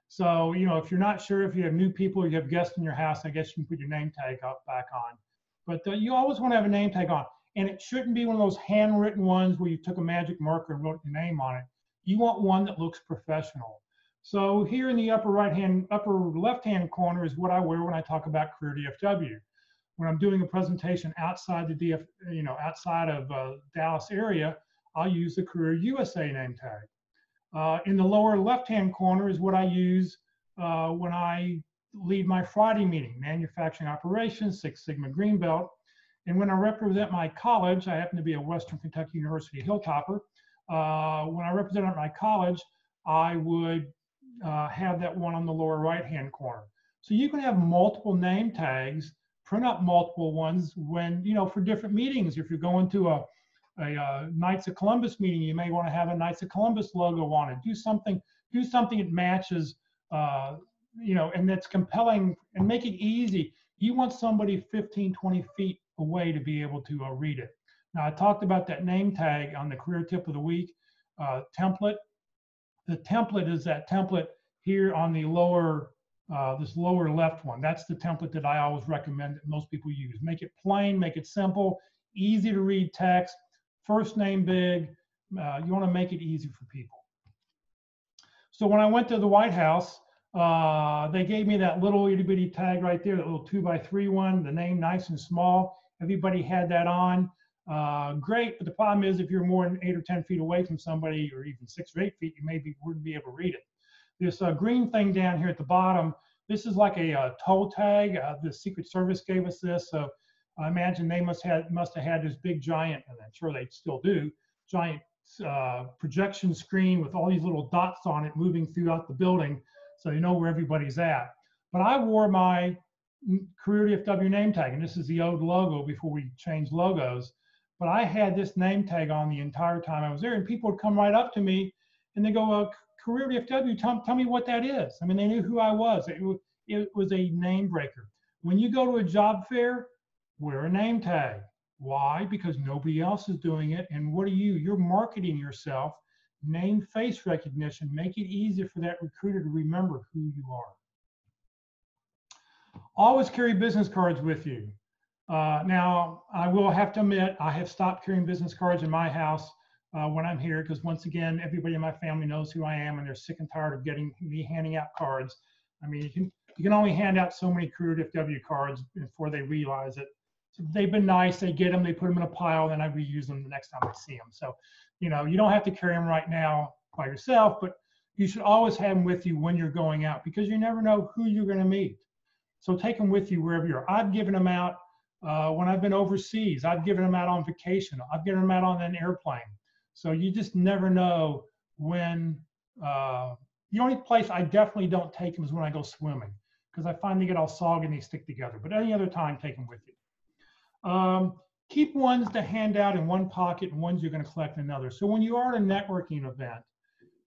So, you know, if you're not sure if you have new people or you have guests in your house, I guess you can put your name tag back on. But you always want to have a name tag on. And it shouldn't be one of those handwritten ones where you took a magic marker and wrote your name on it. You want one that looks professional. So here in the upper left-hand corner is what I wear when I talk about CareerDFW. When I'm doing a presentation outside the outside of Dallas area, I'll use the Career USA name tag. In the lower left-hand corner is what I use when I lead my Friday meeting, manufacturing operations, Six Sigma Green Belt. And when I represent my college, I happen to be a Western Kentucky University Hilltopper. When I represent my college, I would have that one on the lower right-hand corner. So you can have multiple name tags, print up multiple ones when, you know, for different meetings. If you're going to a Knights of Columbus meeting, you may want to have a Knights of Columbus logo on it. Do something that matches, you know, and that's compelling, and make it easy. You want somebody 15, 20 feet away to be able to read it. Now, I talked about that name tag on the career tip of the week template. The template is that template here on the lower, this lower left one. That's the template that I always recommend that most people use. Make it plain, make it simple, easy to read text, first name big. You want to make it easy for people. So when I went to the White House, they gave me that little itty bitty tag right there, that little 2x3 one, the name nice and small. Everybody had that on. Great, but the problem is if you're more than 8 or 10 feet away from somebody, or even 6 or 8 feet, you maybe wouldn't be able to read it. This green thing down here at the bottom, this is like a toe tag. The Secret Service gave us this, so I imagine they must have had this big giant, and I'm sure they still do, giant projection screen with all these little dots on it moving throughout the building, so you know where everybody's at. But I wore my CareerDFW name tag, and this is the old logo before we changed logos. But I had this name tag on the entire time I was there, and people would come right up to me and they go, CareerDFW, tell me what that is. I mean, they knew who I was. It was a name breaker. When you go to a job fair, wear a name tag. Why? Because nobody else is doing it. And what are you? You're marketing yourself. Name face recognition. Make it easier for that recruiter to remember who you are. Always carry business cards with you. Now, I will have to admit, I have stopped carrying business cards in my house when I'm here, because once again, everybody in my family knows who I am, and they're sick and tired of getting me handing out cards. I mean, you can only hand out so many CareerDFW cards before they realize it. So they've been nice, they get them, they put them in a pile, then I reuse them the next time I see them. So, you know, you don't have to carry them right now by yourself, but you should always have them with you when you're going out, because you never know who you're going to meet. So take them with you wherever you're. I've given them out when I've been overseas. I've given them out on vacation. I've given them out on an airplane. So you just never know when. The only place I definitely don't take them is when I go swimming, because I find they get all soggy and they stick together. But any other time, take them with you. Keep ones to hand out in one pocket and ones you're going to collect in another. So when you are at a networking event,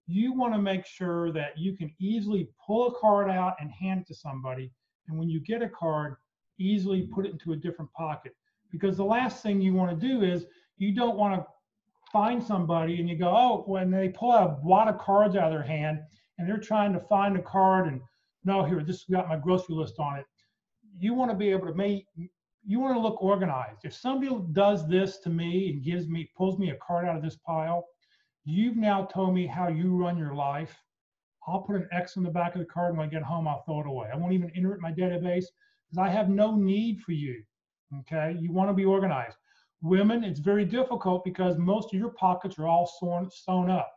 you want to make sure that you can easily pull a card out and hand it to somebody. And when you get a card, easily put it into a different pocket. Because the last thing you want to do is, you don't want to find somebody and you go, oh, when they pull a wad of cards out of their hand and they're trying to find a card and, no, here, this has got my grocery list on it. You want to be able to you want to look organized. If somebody does this to me and pulls me a card out of this pile, you've now told me how you run your life. I'll put an X on the back of the card. When I get home, I'll throw it away. I won't even enter it in my database, because I have no need for you. Okay, you want to be organized. Women, it's very difficult because most of your pockets are all sewn up.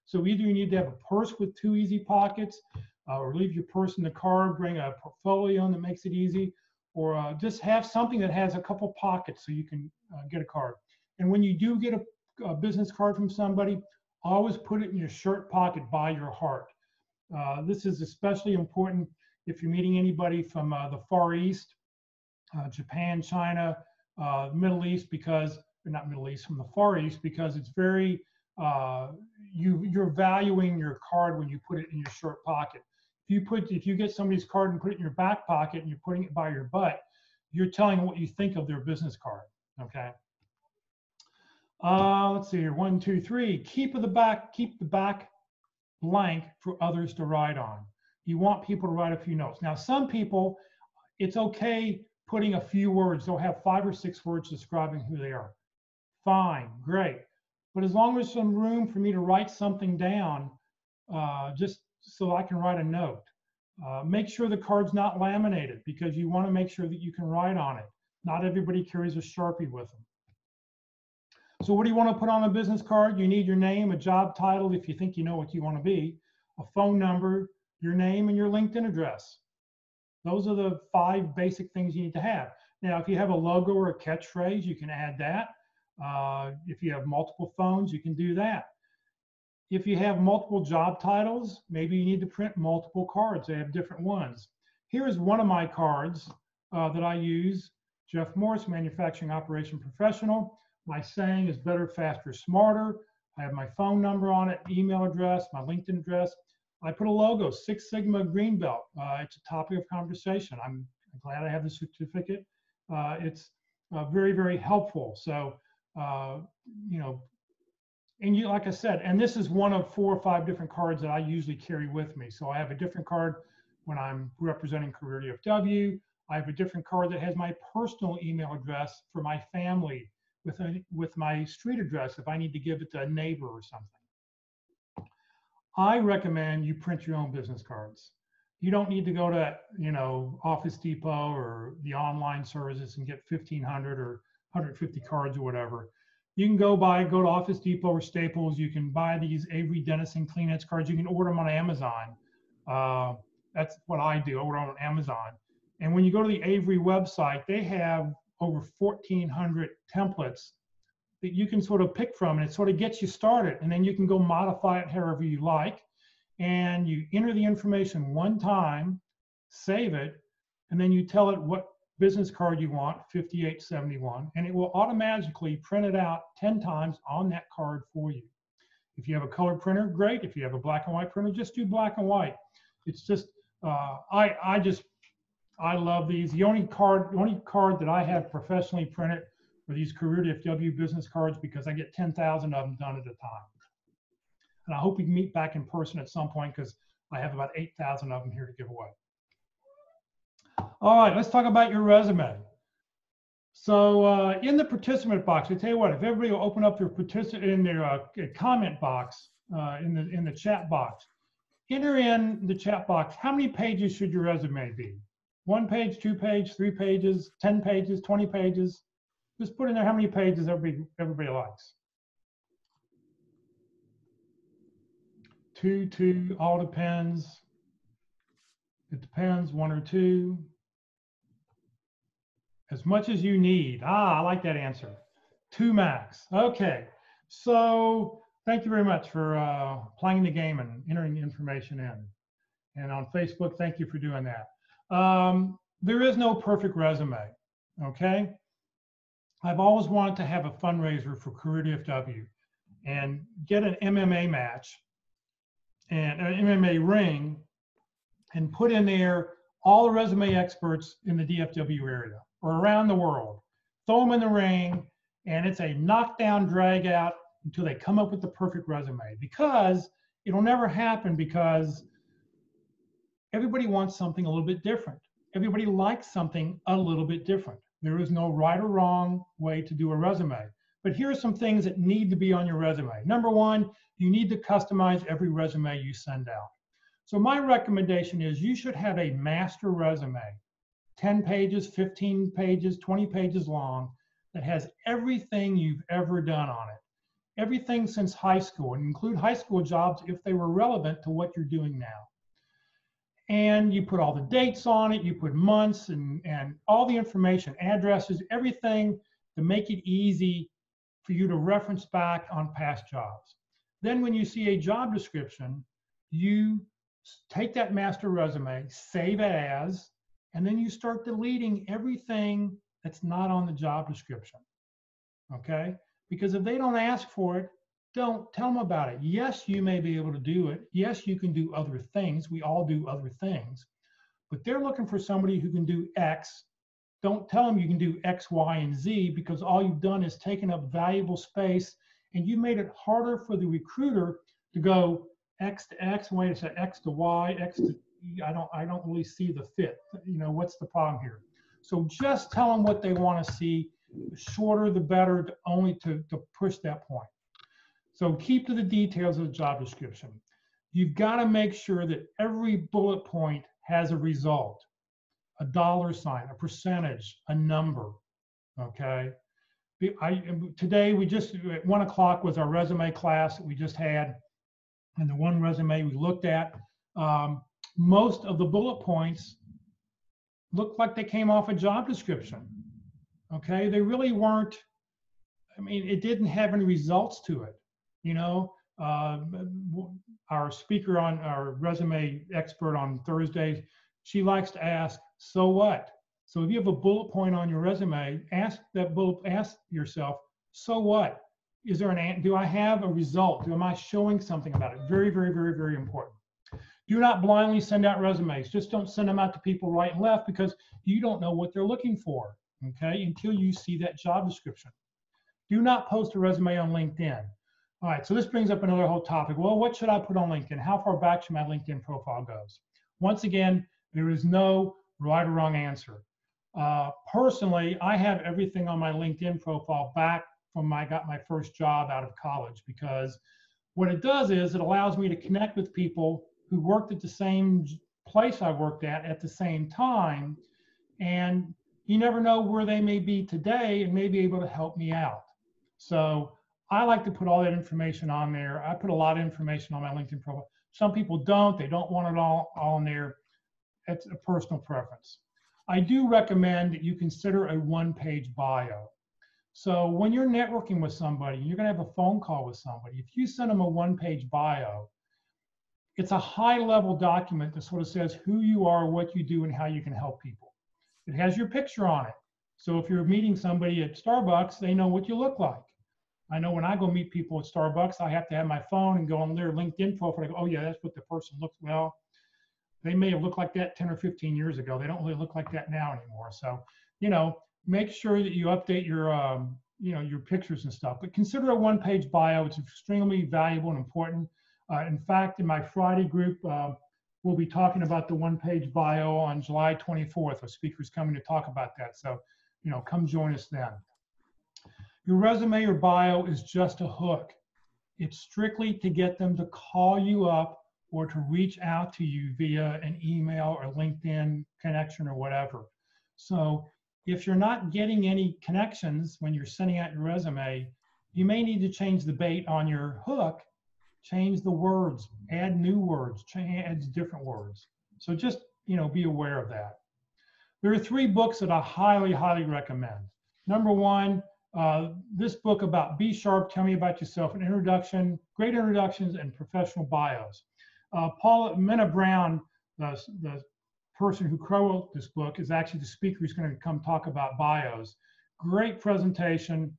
So either you need to have a purse with 2 easy pockets, or leave your purse in the car, bring a portfolio that makes it easy, or just have something that has a couple pockets so you can get a card. And when you do get a business card from somebody, always put it in your shirt pocket by your heart. This is especially important if you're meeting anybody from the Far East, Japan, China, Middle East, because, or not Middle East, from the Far East, because it's very, you're valuing your card when you put it in your shirt pocket. If you get somebody's card and put it in your back pocket and you're putting it by your butt, you're telling them what you think of their business card, okay? Let's see here, 1, 2, 3. Keep the back blank for others to write on. You want people to write a few notes. Now, some people, it's okay putting a few words. They'll have 5 or 6 words describing who they are. Fine, great. But as long as there's some room for me to write something down, just so I can write a note. Make sure the card's not laminated, because you want to make sure that you can write on it. Not everybody carries a Sharpie with them. So what do you want to put on a business card? You need your name, a job title if you think you know what you want to be, a phone number, your name, and your LinkedIn address. Those are the 5 basic things you need to have. Now, if you have a logo or a catchphrase, you can add that. If you have multiple phones, you can do that. If you have multiple job titles, maybe you need to print multiple cards. They have different ones. Here is one of my cards that I use. Jeff Morris, Manufacturing Operation Professional. My saying is better, faster, smarter. I have my phone number on it, email address, my LinkedIn address. I put a logo, 6 Sigma Green Belt. It's a topic of conversation. I'm glad I have the certificate. It's very, very helpful. So, you know, and you, like I said, and this is one of 4 or 5 different cards that I usually carry with me. So I have a different card when I'm representing CareerDFW. I have a different card that has my personal email address for my family with my street address if I need to give it to a neighbor or something. I recommend you print your own business cards. You don't need to go to, you know, Office Depot or the online services and get 1,500 or 150 cards or whatever. You can go to Office Depot or Staples. You can buy these Avery Dennison Kleenex cards. You can order them on Amazon. That's what I do. I order them on Amazon. And when you go to the Avery website, they have over 1,400 templates that you can sort of pick from, and it sort of gets you started. And then you can go modify it however you like. And you enter the information one time, save it, and then you tell it what business card you want, 5871, and it will automatically print it out 10 times on that card for you. If you have a color printer, great. If you have a black and white printer, just do black and white. It's just, I love these. The only card that I have professionally printed are these CareerDFW business cards, because I get 10,000 of them done at a time. And I hope we can meet back in person at some point, because I have about 8,000 of them here to give away. All right, let's talk about your resume. So in the participant box, I tell you what, if everybody will open up their comment box in the chat box, enter in the chat box, how many pages should your resume be? 1 page, 2 page, 3 pages, 10 pages, 20 pages? Just put in there how many pages everybody likes. 2, all depends. It depends, 1 or 2. As much as you need. I like that answer. 2 max. Okay. So thank you very much for playing the game and entering the information in. And on Facebook, thank you for doing that. There is no perfect resume. Okay. I've always wanted to have a fundraiser for CareerDFW and get an MMA match and an MMA ring and put in there all the resume experts in the DFW area or around the world. Throw them in the ring, and it's a knockdown, drag out until they come up with the perfect resume. Because it'll never happen, because everybody wants something a little bit different. Everybody likes something a little bit different. There is no right or wrong way to do a resume. But here are some things that need to be on your resume. Number 1, you need to customize every resume you send out. So my recommendation is you should have a master resume, 10 pages, 15 pages, 20 pages long, that has everything you've ever done on it. Everything since high school, and include high school jobs if they were relevant to what you're doing now. And you put all the dates on it, you put months and all the information, addresses, everything to make it easy for you to reference back on past jobs. Then when you see a job description, you take that master resume, save it as, and then you start deleting everything that's not on the job description, okay? Because if they don't ask for it, don't tell them about it. Yes, you may be able to do it. Yes, you can do other things. We all do other things. But they're looking for somebody who can do X. Don't tell them you can do X, Y, and Z, because all you've done is taken up valuable space, and you made it harder for the recruiter to go X to X, wait a second, X to Y, X to Z. I don't really see the fit. You know, what's the problem here? So just tell them what they want to see. The shorter, the better, to push that point. So keep to the details of the job description. You've got to make sure that every bullet point has a result, a dollar sign, a percentage, a number, okay? Today, we just, at 1 o'clock was our resume class that we just had, and the one resume we looked at, most of the bullet points looked like they came off a job description, okay? They really weren't, I mean, it didn't have any results to it. You know, our speaker on our resume expert on Thursdays, she likes to ask, so what? So if you have a bullet point on your resume, ask yourself, so what? Is there do I have a result? Am I showing something about it? Very, very, very, very important. Do not blindly send out resumes. Just don't send them out to people right and left, because you don't know what they're looking for, okay, until you see that job description. Do not post a resume on LinkedIn. All right, so this brings up another whole topic. Well, what should I put on LinkedIn? How far back should my LinkedIn profile goes? Once again, there is no right or wrong answer. Personally, I have everything on my LinkedIn profile back from I got my first job out of college, because what it does is it allows me to connect with people who worked at the same place I worked at the same time, and you never know where they may be today and may be able to help me out. So I like to put all that information on there. I put a lot of information on my LinkedIn profile. Some people don't. They don't want it all on there. It's a personal preference. I do recommend that you consider a one-page bio. So when you're networking with somebody, you're going to have a phone call with somebody. If you send them a one-page bio, it's a high-level document that sort of says who you are, what you do, and how you can help people. It has your picture on it. So if you're meeting somebody at Starbucks, they know what you look like. I know when I go meet people at Starbucks, I have to have my phone and go on their LinkedIn profile. I go, oh yeah, that's what the person looks, well, they may have looked like that 10 or 15 years ago. They don't really look like that now anymore. So, you know, make sure that you update your, you know, your pictures and stuff, but consider a one-page bio. It's extremely valuable and important. In fact, in my Friday group, we'll be talking about the one-page bio on July 24th. A speaker's coming to talk about that. So, come join us then. Your resume or bio is just a hook. It's strictly to get them to call you up or to reach out to you via an email or LinkedIn connection or whatever. So if you're not getting any connections when you're sending out your resume, you may need to change the bait on your hook, change the words, add new words, add different words. So just, be aware of that. There are 3 books that I highly, highly recommend. Number 1, this book about Be Sharp, Tell Me About Yourself, an introduction, great introductions and professional bios. Paula Minna Brown, the person who wrote this book, is actually the speaker who's going to come talk about bios. Great presentation.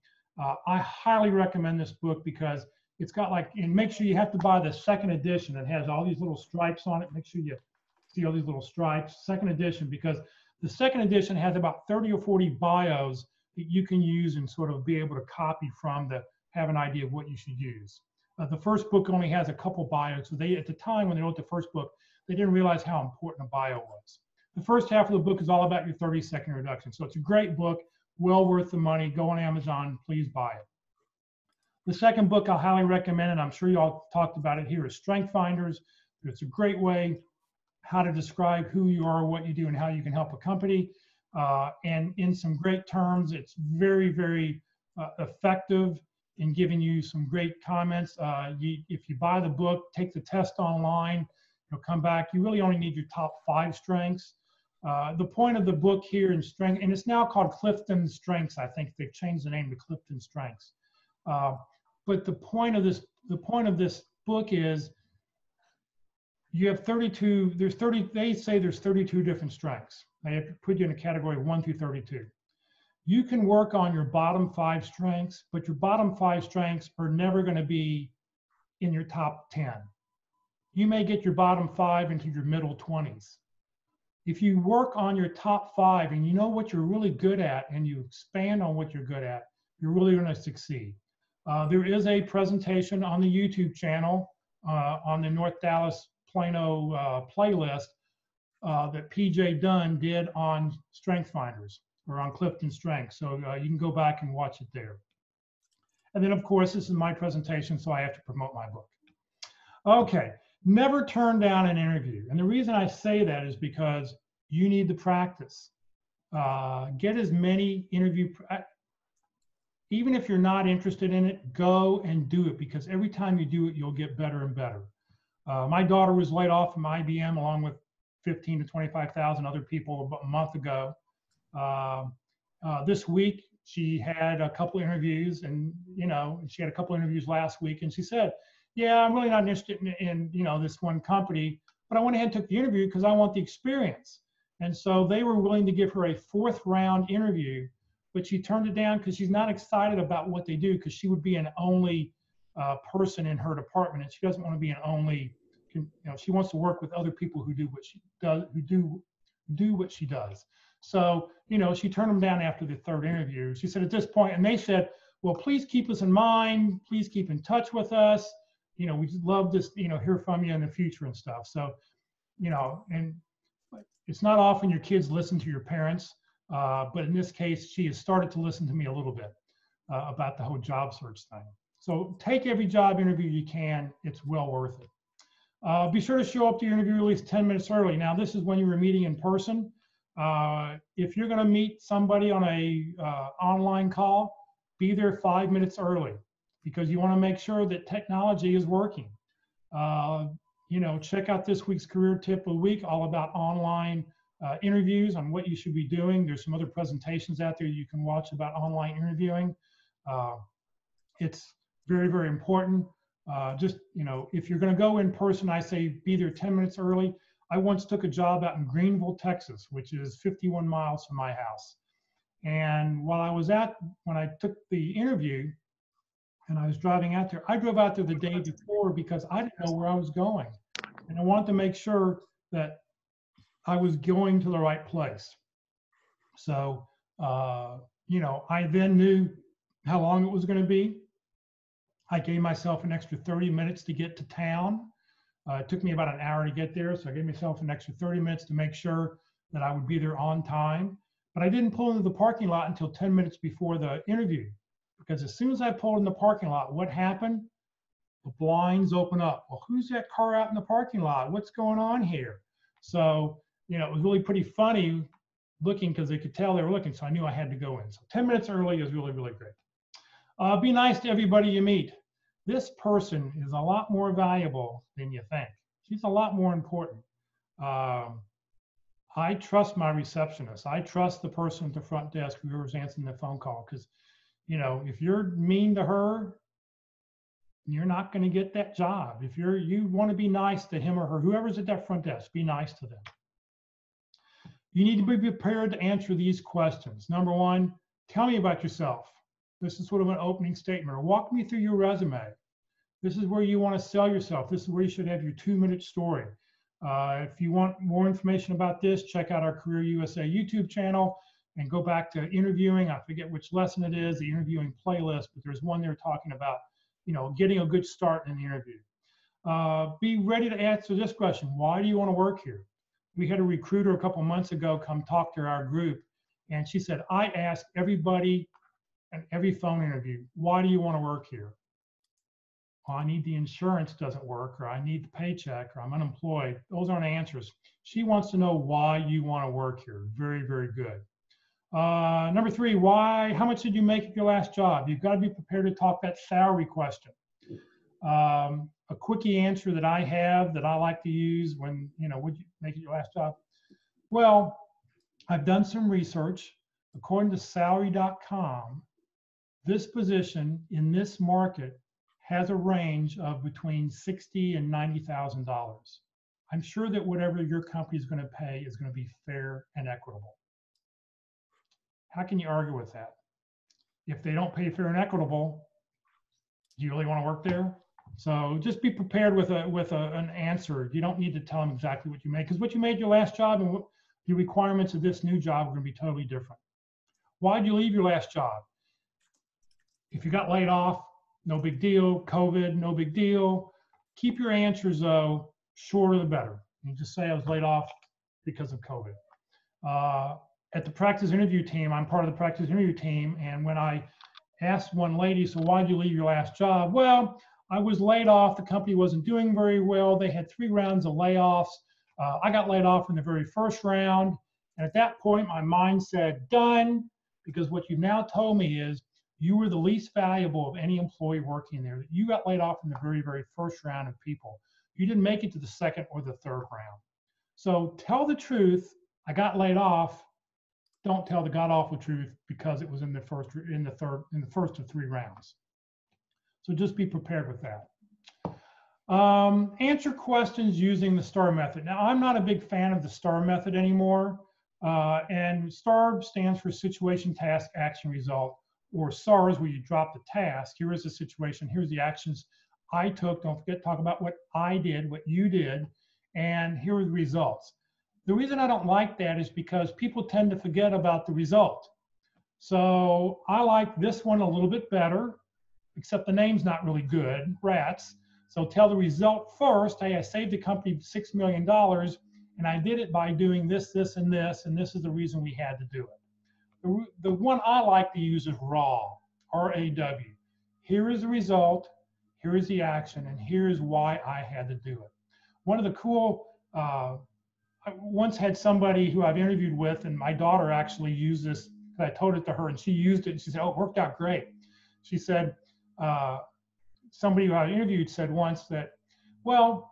I highly recommend this book because it's got and make sure you have to buy the 2nd edition. It has all these little stripes on it. Make sure you see all these little stripes. 2nd edition, because the 2nd edition has about 30 or 40 bios that you can use and sort of be able to copy from to have an idea of what you should use. The first book only has a couple bios. So at the time when they wrote the first book, they didn't realize how important a bio was. The first half of the book is all about your 30-second introduction. So it's a great book, well worth the money. Go on Amazon, please buy it. The 2nd book I highly recommend, and I'm sure you all talked about it here, is Strength Finders. It's a great way how to describe who you are, what you do, and how you can help a company. And in some great terms, it's very, very effective in giving you some great comments. If you buy the book, take the test online, you'll come back. You really only need your top 5 strengths. The point of the book here in Strength, and it's now called Clifton Strengths. I think they've changed the name to Clifton Strengths. But the point of this book is you have 32. They say there's 32 different strengths. They have to put you in a category of 1 through 32. You can work on your bottom 5 strengths, but your bottom 5 strengths are never going to be in your top 10. You may get your bottom 5 into your middle 20s. If you work on your top 5 and you know what you're really good at and you expand on what you're good at, you're really going to succeed. There is a presentation on the YouTube channel on the North Dallas Plano playlist that PJ Dunn did on Strength Finders, or on Clifton Strengths. So you can go back and watch it there. And then, of course, this is my presentation, so I have to promote my book. Okay, never turn down an interview. And the reason I say that is because you need to practice. Get as many even if you're not interested in it, go and do it, because every time you do it, you'll get better and better. My daughter was laid off from IBM along with 15 to 25,000 other people about a month ago. This week, she had a couple of interviews, and she had a couple of interviews last week, and she said, yeah, I'm really not interested in this one company, but I went ahead and took the interview because I want the experience. And so they were willing to give her a 4th round interview, but she turned it down because she's not excited about what they do, because she would be an only person in her department, and she doesn't want to be an only. She wants to work with other people who do what she does, who do what she does. So she turned them down after the 3rd interview. She said at this point, and they said, well, please keep us in mind, please keep in touch with us. We'd love to hear from you in the future and stuff. So and it's not often your kids listen to your parents. But in this case, she has started to listen to me a little bit about the whole job search thing. So take every job interview you can. It's well worth it. Be sure to show up to your interview at least 10 minutes early. Now, this is when you were meeting in person. If you're going to meet somebody on a online call, be there 5 minutes early, because you want to make sure that technology is working. Check out this week's career tip of the week, all about online interviews, on what you should be doing. There's some other presentations out there you can watch about online interviewing. It's very, very important. If you're going to go in person, I say be there 10 minutes early. I once took a job out in Greenville, Texas, which is 51 miles from my house. And when I took the interview and I was driving out there, I drove out there the day before because I didn't know where I was going. And I wanted to make sure that I was going to the right place. So, I then knew how long it was going to be. I gave myself an extra 30 minutes to get to town. It took me about an hour to get there, so I gave myself an extra 30 minutes to make sure that I would be there on time. But I didn't pull into the parking lot until 10 minutes before the interview, because as soon as I pulled in the parking lot, what happened? The blinds open up. Well, who's that car out in the parking lot? What's going on here? So, you know, it was really pretty funny looking because they could tell they were looking, so I knew I had to go in. So 10 minutes early is really, really great. Be nice to everybody you meet. This person is a lot more valuable than you think. She's a lot more important. I trust my receptionist. I trust the person at the front desk, whoever's answering the phone call, because, you know, if you're mean to her, you're not going to get that job. If you want to be nice to him or her, whoever's at that front desk, be nice to them. You need to be prepared to answer these questions. Number one, tell me about yourself. This is sort of an opening statement, or walk me through your resume. This is where you want to sell yourself. This is where you should have your 2-minute story. If you want more information about this, check out our Career USA YouTube channel and go back to interviewing. I forget which lesson it is, the interviewing playlist, but there's one there talking about, you know, getting a good start in the interview. Be ready to answer this question. Why do you want to work here? We had a recruiter a couple months ago come talk to our group, and she said, I ask everybody at every phone interview, why do you want to work here? Well, I need the insurance doesn't work, or I need the paycheck, or I'm unemployed. Those aren't answers. She wants to know why you want to work here. Very, very good. Number 3, how much did you make at your last job? You've got to be prepared to talk that salary question. A quickie answer that I have that I like to use when, you know, would you make it your last job? Well, I've done some research. According to salary.com, this position in this market has a range of between $60,000 and $90,000. I'm sure that whatever your company is going to pay is going to be fair and equitable. How can you argue with that? If they don't pay fair and equitable, do you really want to work there? So just be prepared with an answer. You don't need to tell them exactly what you made, because what you made your last job and what your requirements of this new job are going to be totally different. Why did you leave your last job? If you got laid off, no big deal. COVID, no big deal. Keep your answers, though, shorter the better. You just say I was laid off because of COVID. At the practice interview team, I'm part of the practice interview team, and when I asked one lady, so why did you leave your last job? Well, I was laid off. The company wasn't doing very well. They had 3 rounds of layoffs. I got laid off in the very first round, and at that point, my mind said, done, because what you've now told me is you were the least valuable of any employee working there. You got laid off in the very, very first round of people. You didn't make it to the second or the third round. So tell the truth. I got laid off. Don't tell the god-awful truth because it was in the first of 3 rounds. So just be prepared with that. Answer questions using the STAR method. Now, I'm not a big fan of the STAR method anymore. And STAR stands for situation, task, action, result, or SAR is where you drop the task. Here is the situation. Here's the actions I took. Don't forget to talk about what I did, what you did, and here are the results. The reason I don't like that is because people tend to forget about the result. So I like this one a little bit better, except the name's not really good, rats. So tell the result first. Hey, I saved the company $6 million, and I did it by doing this, this, and this is the reason we had to do it. The one I like to use is RAW, R-A-W. Here is the result, here is the action, and here's why I had to do it. One of the cool, I once had somebody who I've interviewed with, and my daughter actually used this, I told it to her, and she used it, and she said, oh, it worked out great. She said, somebody who I interviewed said once that, well,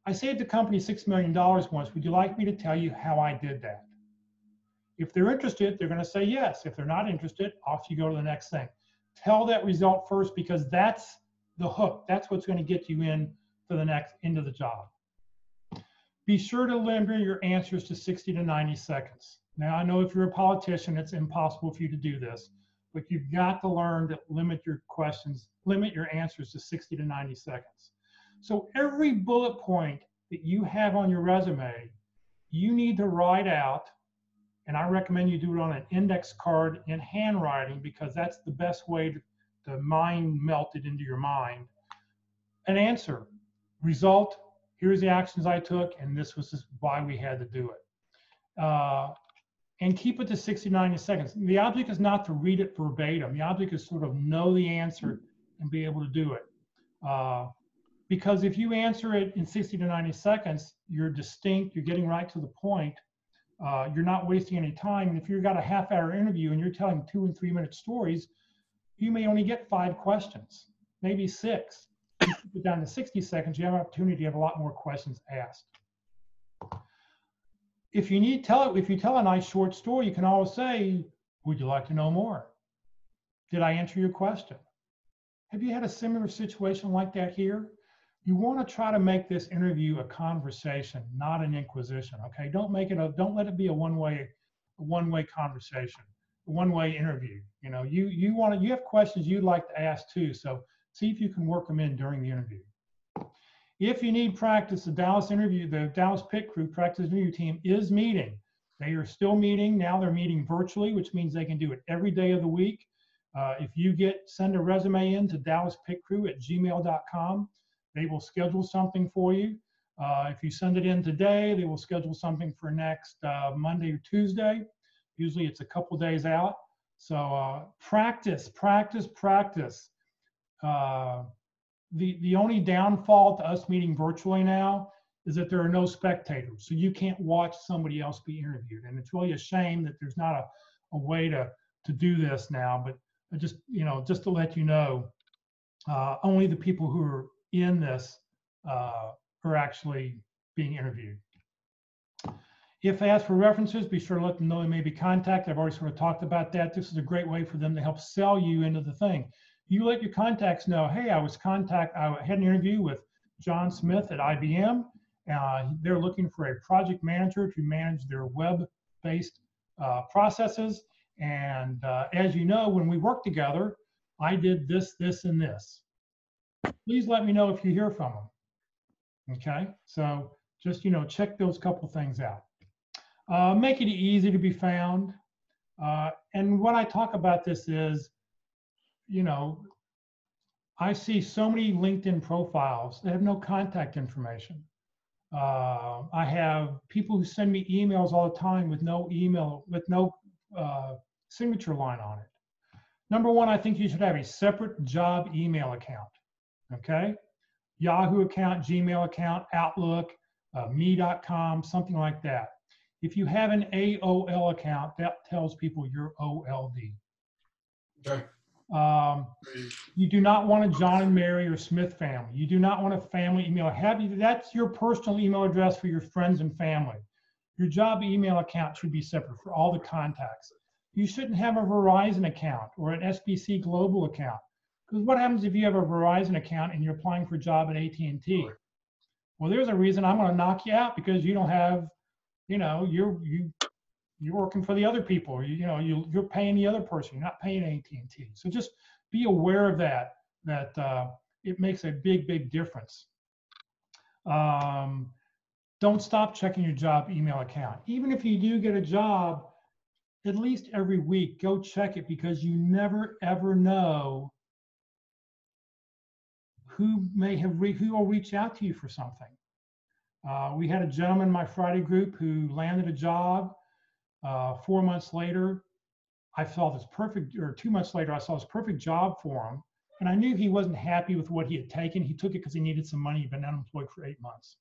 I saved the company $6 million once. Would you like me to tell you how I did that? If they're interested, they're going to say yes. If they're not interested, off you go to the next thing. Tell that result first, because that's the hook. That's what's going to get you in to the next end of the job. Be sure to limit your answers to 60 to 90 seconds. Now, I know if you're a politician, it's impossible for you to do this, but you've got to learn to limit your questions, limit your answers to 60 to 90 seconds. So every bullet point that you have on your resume, you need to write out, and I recommend you do it on an index card in handwriting, because that's the best way to mind melt it into your mind. An answer, result, here's the actions I took, and this was just why we had to do it. And keep it to 60 to 90 seconds. The object is not to read it verbatim. The object is sort of know the answer and be able to do it. Because if you answer it in 60 to 90 seconds, you're distinct, you're getting right to the point, you're not wasting any time. And if you've got a half-hour interview and you're telling 2 and 3 minute stories, you may only get 5 questions, maybe 6. If you put it down to 60 seconds, you have an opportunity to have a lot more questions asked. If you tell a nice short story, you can always say, would you like to know more? Did I answer your question? Have you had a similar situation like that here? You want to try to make this interview a conversation, not an inquisition. Okay, don't let it be a one-way conversation, a one-way interview. You know, you have questions you'd like to ask too. So see if you can work them in during the interview. If you need practice, the Dallas Pit Crew practice interview team is meeting. They are still meeting. Now they're meeting virtually, which means they can do it every day of the week. If you send a resume in to dallaspitcrew@gmail.com, they will schedule something for you. If you send it in today, they will schedule something for next Monday or Tuesday. Usually it's a couple days out. So practice. The only downfall to us meeting virtually now is that there are no spectators. So you can't watch somebody else be interviewed. And it's really a shame that there's not a way to do this now. But just to let you know, only the people who are in this are actually being interviewed. If they ask for references, be sure to let them know they may be contacted. I've already sort of talked about that. This is a great way for them to help sell you into the thing. You let your contacts know, hey, I had an interview with John Smith at IBM. They're looking for a project manager to manage their web-based processes. And as you know, when we worked together, I did this, this, and this. Please let me know if you hear from them. Okay, so just check those couple things out. Make it easy to be found. And when I talk about this is, I see so many LinkedIn profiles that have no contact information. I have people who send me emails all the time with no signature line on it. Number one, I think you should have a separate job email account. Okay, Yahoo account, Gmail account, Outlook, me.com, something like that. If you have an AOL account, that tells people you're OLD. Okay. You do not want a John and Mary or Smith family. You do not want a family email. That's your personal email address for your friends and family. Your job email account should be separate for all the contacts. You shouldn't have a Verizon account or an SBC Global account. Because what happens if you have a Verizon account and you're applying for a job at AT&T? Well, there's a reason I'm going to knock you out, because you don't have, you're working for the other people. You're paying the other person. You're not paying AT&T. So just be aware of that it makes a big difference. Don't stop checking your job email account. Even if you do get a job, at least every week, go check it, because you never ever know who will reach out to you for something. We had a gentleman in my Friday group who landed a job. 4 months later, I saw this perfect, or 2 months later, I saw this perfect job for him. And I knew he wasn't happy with what he had taken. He took it because he needed some money. He'd been unemployed for 8 months.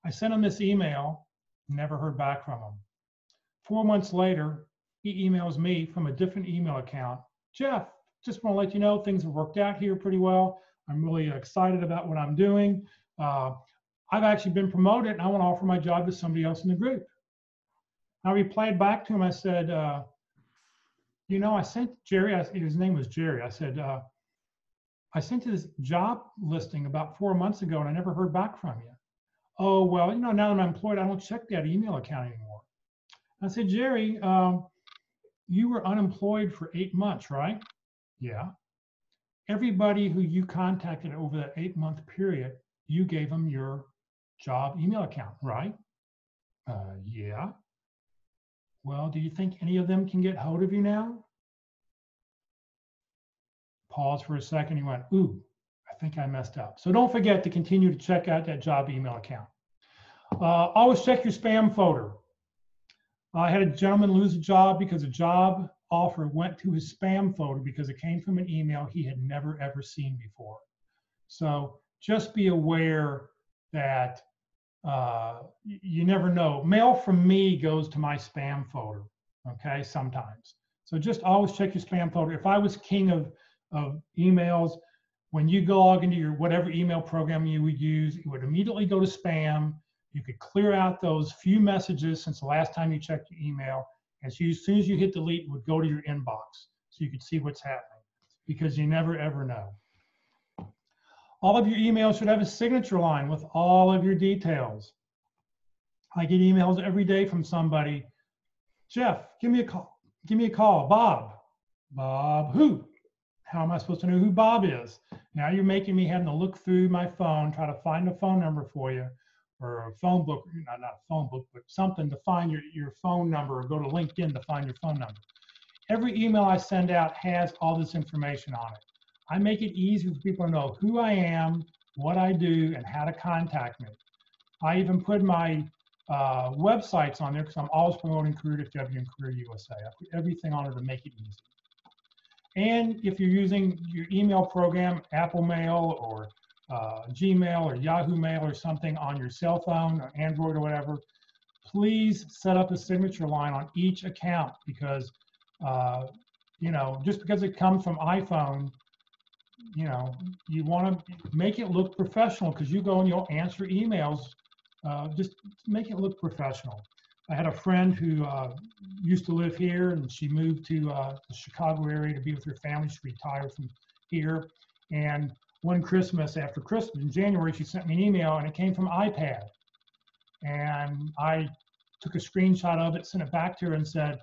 I sent him this email, never heard back from him. 4 months later, he emails me from a different email account. Jeff, just want to let you know things have worked out here pretty well. I'm really excited about what I'm doing. I've actually been promoted, and I want to offer my job to somebody else in the group. I replied back to him. I said, I sent Jerry, his name was Jerry. I said, I sent you this job listing about 4 months ago, and I never heard back from you. Oh, well, now that I'm employed, I don't check that email account anymore. I said, Jerry, you were unemployed for 8 months, right? Yeah. Everybody who you contacted over that 8-month period, you gave them your job email account, right? Yeah. Well, do you think any of them can get hold of you now? Pause for a second. He went, ooh, I I think I messed up. So don't forget to continue to check out that job email account. Always check your spam folder. I had a gentleman lose a job because a job offer went to his spam folder because it came from an email he had never ever seen before. So just be aware that you never know. Mail from me goes to my spam folder, okay, sometimes. So just always check your spam folder. If I was king of emails, when you go log into your whatever email program you would use, it would immediately go to spam. You could clear out those few messages since the last time you checked your email. And so as soon as you hit delete, it would go to your inbox so you could see what's happening, because you never ever know. All of your emails should have a signature line with all of your details. I get emails every day from somebody. Jeff, give me a call. Give me a call. Bob. Bob who? How am I supposed to know who Bob is? Now you're making me having to look through my phone, try to find a phone number for you, or a phone book, not a phone book, but something to find your phone number, or go to LinkedIn to find your phone number. Every email I send out has all this information on it. I make it easy for people to know who I am, what I do, and how to contact me. I even put my websites on there because I'm always promoting CareerDFW and Career USA. I put everything on it to make it easy. And if you're using your email program, Apple Mail or Gmail or Yahoo Mail or something on your cell phone or Android or whatever, please set up a signature line on each account, because you know, just because it comes from iPhone, you know, you want to make it look professional, because you go and you'll answer emails. Just make it look professional. I had a friend who used to live here, and she moved to the Chicago area to be with her family. She retired from here. And one Christmas, after Christmas in January, she sent me an email, and it came from iPad. And I took a screenshot of it, sent it back to her, and said,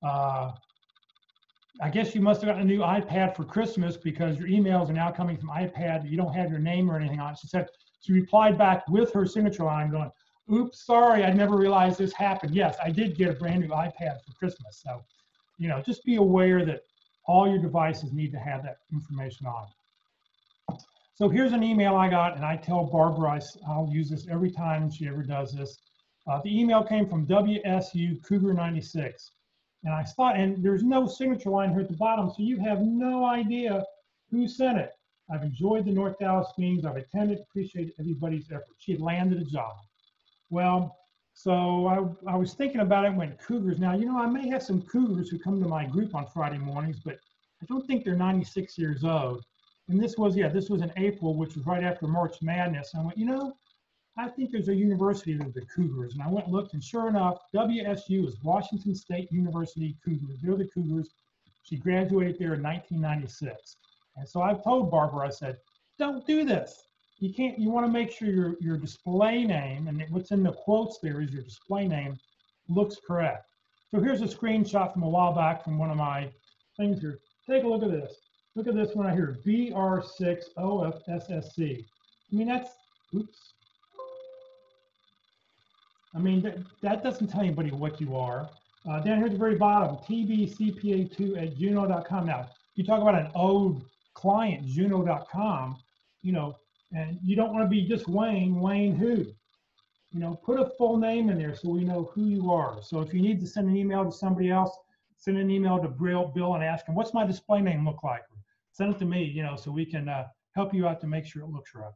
I guess you must have gotten a new iPad for Christmas, because your emails are now coming from iPad. You don't have your name or anything on it. She said, she replied back with her signature line going, oops, sorry, I never realized this happened. Yes, I did get a brand new iPad for Christmas. So, you know, just be aware that all your devices need to have that information on it. So here's an email I got, and I tell Barbara I'll use this every time she ever does this. The email came from WSU Cougar 96. And I thought, and there's no signature line here at the bottom, so you have no idea who sent it. I've enjoyed the North Dallas meetings. I've attended, appreciate everybody's effort. She had landed a job. Well, so I was thinking about it and went, Cougars. Now, you know, I may have some Cougars who come to my group on Friday mornings, but I don't think they're 96 years old. And this was, yeah, this was in April, which was right after March Madness. And I went, you know, I think there's a university of the Cougars. And I went and looked, and sure enough, WSU is Washington State University Cougars. They're the Cougars. She graduated there in 1996. And so I've told Barbara, I said, don't do this. You can't, you want to make sure your display name, and what's in the quotes there is your display name, looks correct. So here's a screenshot from a while back from one of my things here. Take a look at this. Look at this one right here, BR6OFSSC. I mean, that's, oops. I mean, that doesn't tell anybody what you are. Down here at the very bottom, tbcpa2@juno.com. Now, you talk about an old client, juno.com, you know, and you don't want to be just Wayne who? You know, put a full name in there so we know who you are. So if you need to send an email to somebody else, send an email to Bill and ask him, what's my display name look like? Send it to me, you know, so we can help you out to make sure it looks right.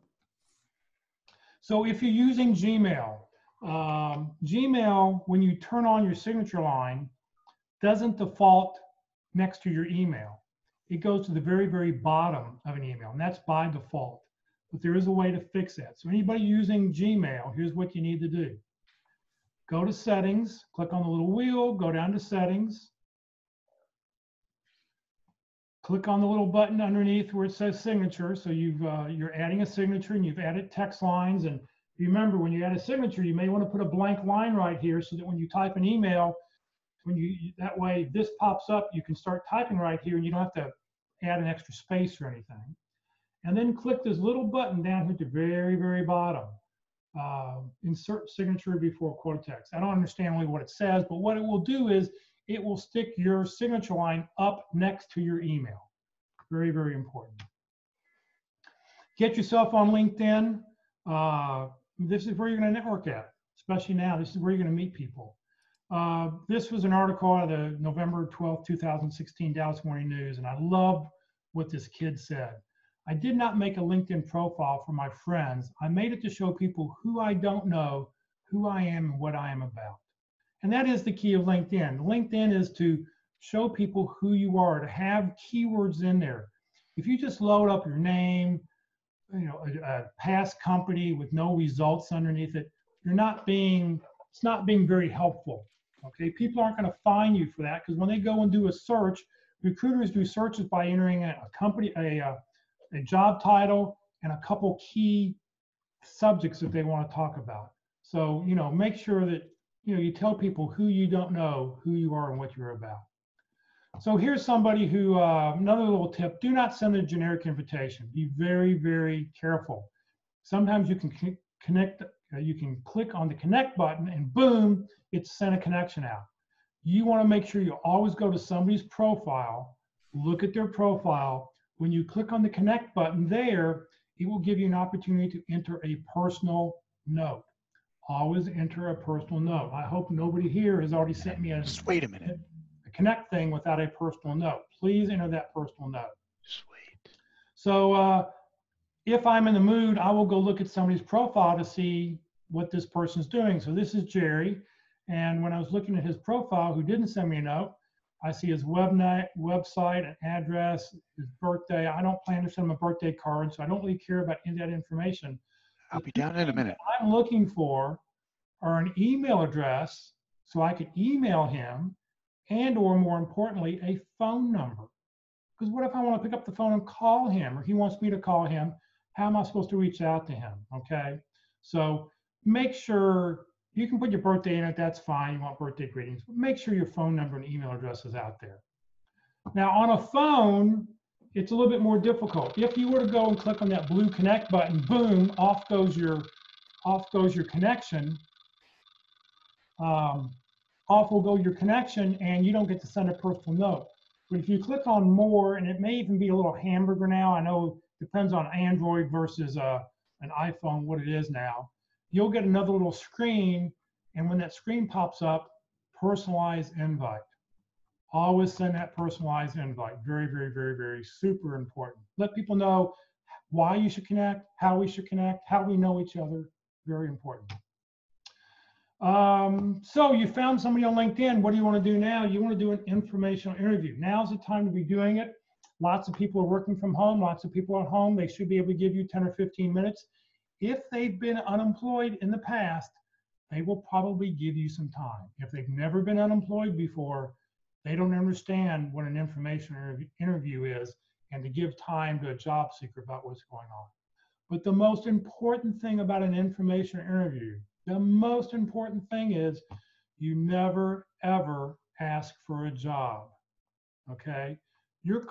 So if you're using Gmail, Gmail, when you turn on your signature line, doesn't default next to your email. It goes to the very, very bottom of an email, and that's by default. But there is a way to fix that. So anybody using Gmail, here's what you need to do. Go to settings, click on the little wheel, go down to settings. Click on the little button underneath where it says signature. So you're adding a signature, and you've added text lines. And remember, when you add a signature, you may want to put a blank line right here so that when you type an email, that way this pops up, you can start typing right here, and you don't have to add an extra space or anything. And then click this little button down here at the very, very bottom. Insert signature before quote text. I don't understand really what it says, but what it will do is it will stick your signature line up next to your email. Very, very important. Get yourself on LinkedIn. This is where you're going to network at, especially now. This is where you're going to meet people. This was an article out of the November 12th, 2016 Dallas Morning News, and I loved what this kid said. I did not make a LinkedIn profile for my friends. I made it to show people who I don't know, who I am, and what I am about. And that is the key of LinkedIn. LinkedIn is to show people who you are, to have keywords in there. If you just load up your name, a past company with no results underneath it, it's not being very helpful. Okay, people aren't going to find you for that, because when they go and do a search, recruiters do searches by entering a company, a job title, and a couple key subjects that they want to talk about. So, make sure that, you tell people who you don't know, who you are, and what you're about. So here's somebody who, another little tip, do not send a generic invitation. Be very, very careful. Sometimes you can connect, you can click on the connect button and boom, it's sent a connection out. You want to make sure you always go to somebody's profile, look at their profile. When you click on the connect button there, it will give you an opportunity to enter a personal note. Always enter a personal note. I hope nobody here has already sent me Just wait a minute. a connect thing without a personal note. Please enter that personal note. Just wait. So if I'm in the mood, I will go look at somebody's profile to see what this person's doing. So this is Jerry. And when I was looking at his profile, who didn't send me a note, I see his website, an address, his birthday. I don't plan to send him a birthday card, so I don't really care about any of that information. I'll be down in a minute. What I'm looking for are an email address so I could email him, and or more importantly, a phone number. Because what if I want to pick up the phone and call him, or he wants me to call him? How am I supposed to reach out to him? Okay, so make sure you can put your birthday in it. That's fine. You want birthday greetings, but make sure your phone number and email address is out there. Now on a phone, it's a little bit more difficult. If you were to go and click on that blue connect button, boom, off goes your connection. Off will go your connection, and you don't get to send a personal note. But if you click on more, and it may even be a little hamburger now, I know it depends on Android versus an iPhone, what it is now, you'll get another little screen, and when that screen pops up, personalized invite. Always send that personalized invite. Very, very, very, very super important. Let people know why you should connect, how we should connect, how we know each other. Very important. So you found somebody on LinkedIn. What do you want to do now? You want to do an informational interview. Now's the time to be doing it. Lots of people are working from home. Lots of people are at home. They should be able to give you 10 or 15 minutes. If they've been unemployed in the past, they will probably give you some time. If they've never been unemployed before, they don't understand what an information interview is, and to give time to a job seeker about what's going on. But the most important thing about an information interview, the most important thing is you never, ever ask for a job, okay? You're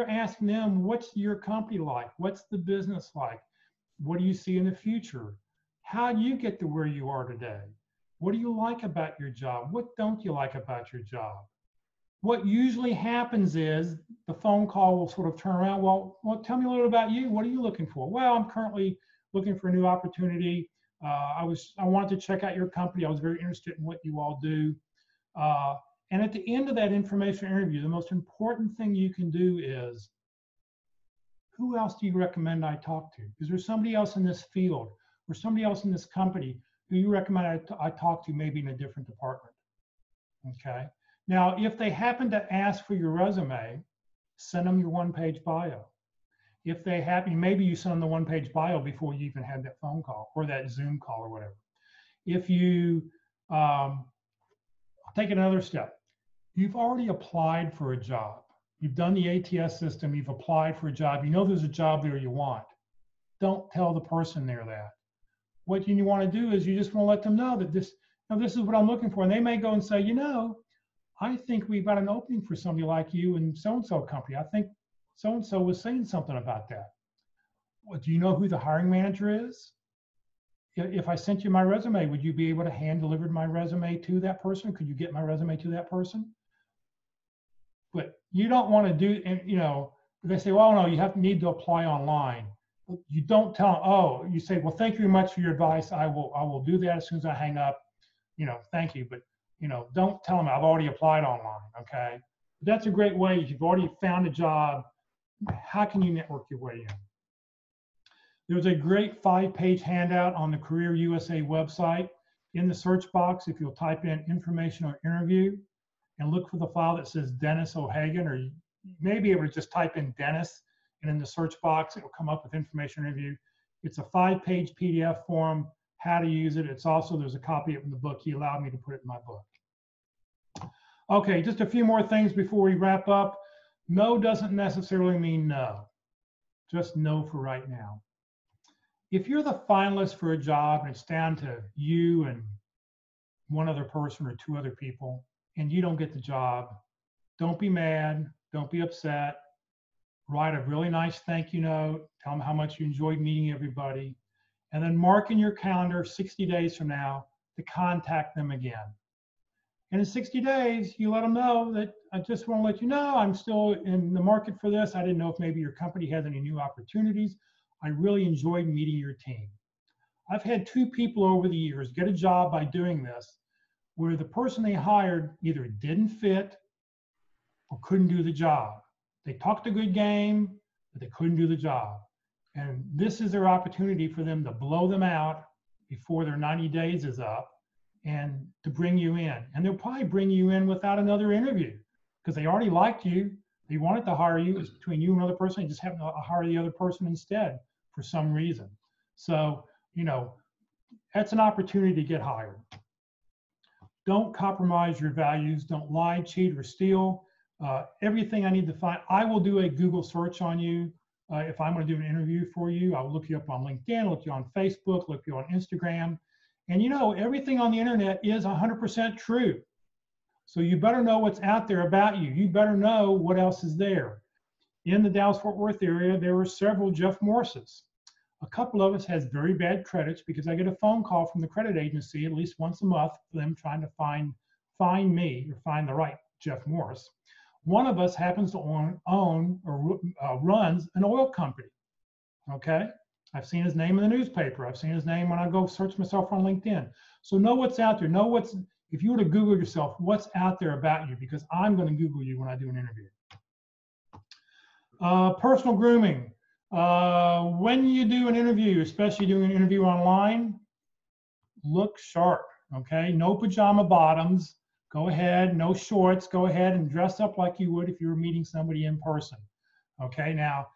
asking them, what's your company like? What's the business like? What do you see in the future? How do you get to where you are today? What do you like about your job? What don't you like about your job? What usually happens is the phone call will sort of turn around. Well, tell me a little about you. What are you looking for? Well, I'm currently looking for a new opportunity. I wanted to check out your company. I was very interested in what you all do. And at the end of that information interview, the most important thing you can do is, who else do you recommend I talk to? Is there somebody else in this field or somebody else in this company who you recommend I talk to, maybe in a different department? Okay. Now, if they happen to ask for your resume, send them your one-page bio. If they happen, maybe you send them the one-page bio before you even had that phone call or that Zoom call or whatever. If you take another step, you've already applied for a job. You've done the ATS system, you've applied for a job, you know there's a job there you want. Don't tell the person there that. What you want to do is you just want to let them know that this is what I'm looking for. And they may go and say, I think we've got an opening for somebody like you in so-and-so company. I think so-and-so was saying something about that. Well, do you know who the hiring manager is? If I sent you my resume, would you be able to hand deliver my resume to that person? Could you get my resume to that person? But you don't want to do, and they say, well, no, need to apply online. you don't tell them, oh, you say, well, thank you very much for your advice. I will do that as soon as I hang up. Thank you. But, don't tell them I've already applied online. Okay. But that's a great way. If you've already found a job, how can you network your way in? There's a great 5-page handout on the Career USA website. In the search box, if you'll type in information or interview and look for the file that says Dennis O'Hagan, or you may be able to just type in Dennis, and in the search box, it will come up with information interview. It's a 5-page PDF form, how to use it. It's also, there's a copy of it in the book. He allowed me to put it in my book. Okay, just a few more things before we wrap up. No doesn't necessarily mean no, just no for right now. If you're the finalist for a job and it's down to you and one other person or 2 other people, and you don't get the job, don't be mad, don't be upset. Write a really nice thank you note, tell them how much you enjoyed meeting everybody, and then mark in your calendar 60 days from now to contact them again. And in 60 days, you let them know that I just want to let you know I'm still in the market for this. I didn't know if maybe your company has any new opportunities. I really enjoyed meeting your team. I've had 2 people over the years get a job by doing this, where the person they hired either didn't fit or couldn't do the job. They talked a good game, but they couldn't do the job. And this is their opportunity for them to blow them out before their 90 days is up and to bring you in. And they'll probably bring you in without another interview because they already liked you. They wanted to hire you. It's between you and another person. They just happen to hire the other person instead for some reason. So, that's an opportunity to get hired. Don't compromise your values. Don't lie, cheat, or steal. Everything I need to find, I will do a Google search on you. If I'm going to do an interview for you, I'll look you up on LinkedIn, look you on Facebook, look you on Instagram. And everything on the internet is 100% true. So you better know what's out there about you. You better know what else is there. In the Dallas-Fort Worth area, there were several Jeff Morses. A couple of us has very bad credits because I get a phone call from the credit agency at least once a month for them trying to find me or find the right Jeff Morris. One of us happens to own or runs an oil company. Okay, I've seen his name in the newspaper. I've seen his name when I go search myself on LinkedIn. So know what's out there. Know what's, if you were to Google yourself, what's out there about you, because I'm going to Google you when I do an interview. Personal grooming. When you do an interview, especially doing an interview online, look sharp. Okay, no pajama bottoms. Go ahead, no shorts. Go ahead and dress up like you would if you were meeting somebody in person. Okay, now,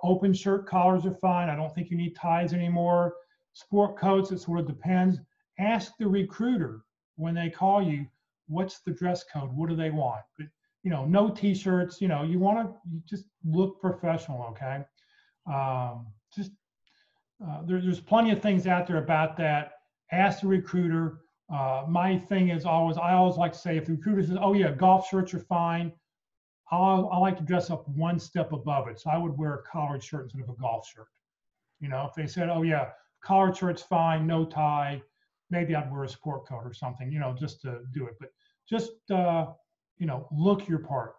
open shirt collars are fine. I don't think you need ties anymore. Sport coats, it sort of depends. Ask the recruiter when they call you, what's the dress code? What do they want? But, no t-shirts. You want to just look professional. Okay, there's plenty of things out there about that. Ask the recruiter. My thing is I always like to say, if the recruiter says, oh yeah, golf shirts are fine, I like to dress up one step above it. So I would wear a collared shirt instead of a golf shirt. If they said, oh yeah, collared shirt's fine, no tie, maybe I'd wear a sport coat or something, just to do it. But just, look your part.